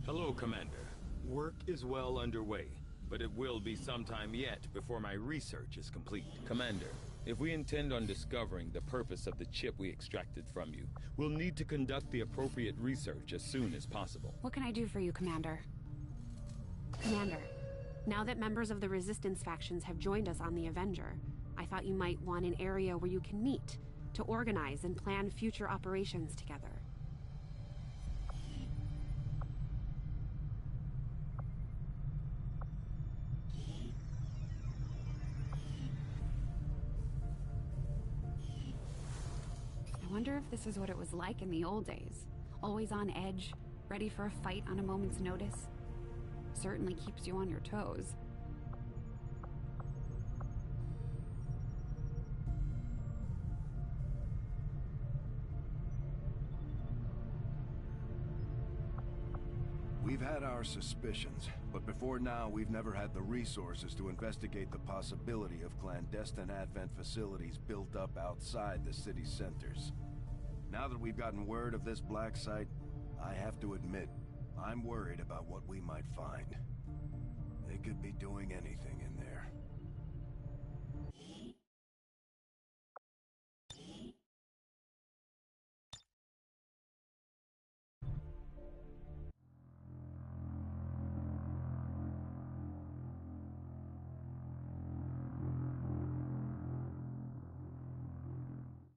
Hello, Commander. Work is well underway, but it will be some time yet before my research is complete. Commander, if we intend on discovering the purpose of the chip we extracted from you, we'll need to conduct the appropriate research as soon as possible. What can I do for you, Commander? Commander, now that members of the Resistance factions have joined us on the Avenger, I thought you might want an area where you can meet, to organize and plan future operations together. I wonder if this is what it was like in the old days. Always on edge, ready for a fight on a moment's notice. Certainly keeps you on your toes. We've had our suspicions, but before now we've never had the resources to investigate the possibility of clandestine Advent facilities built up outside the city centers. Now that we've gotten word of this black site, I have to admit, I'm worried about what we might find. They could be doing anything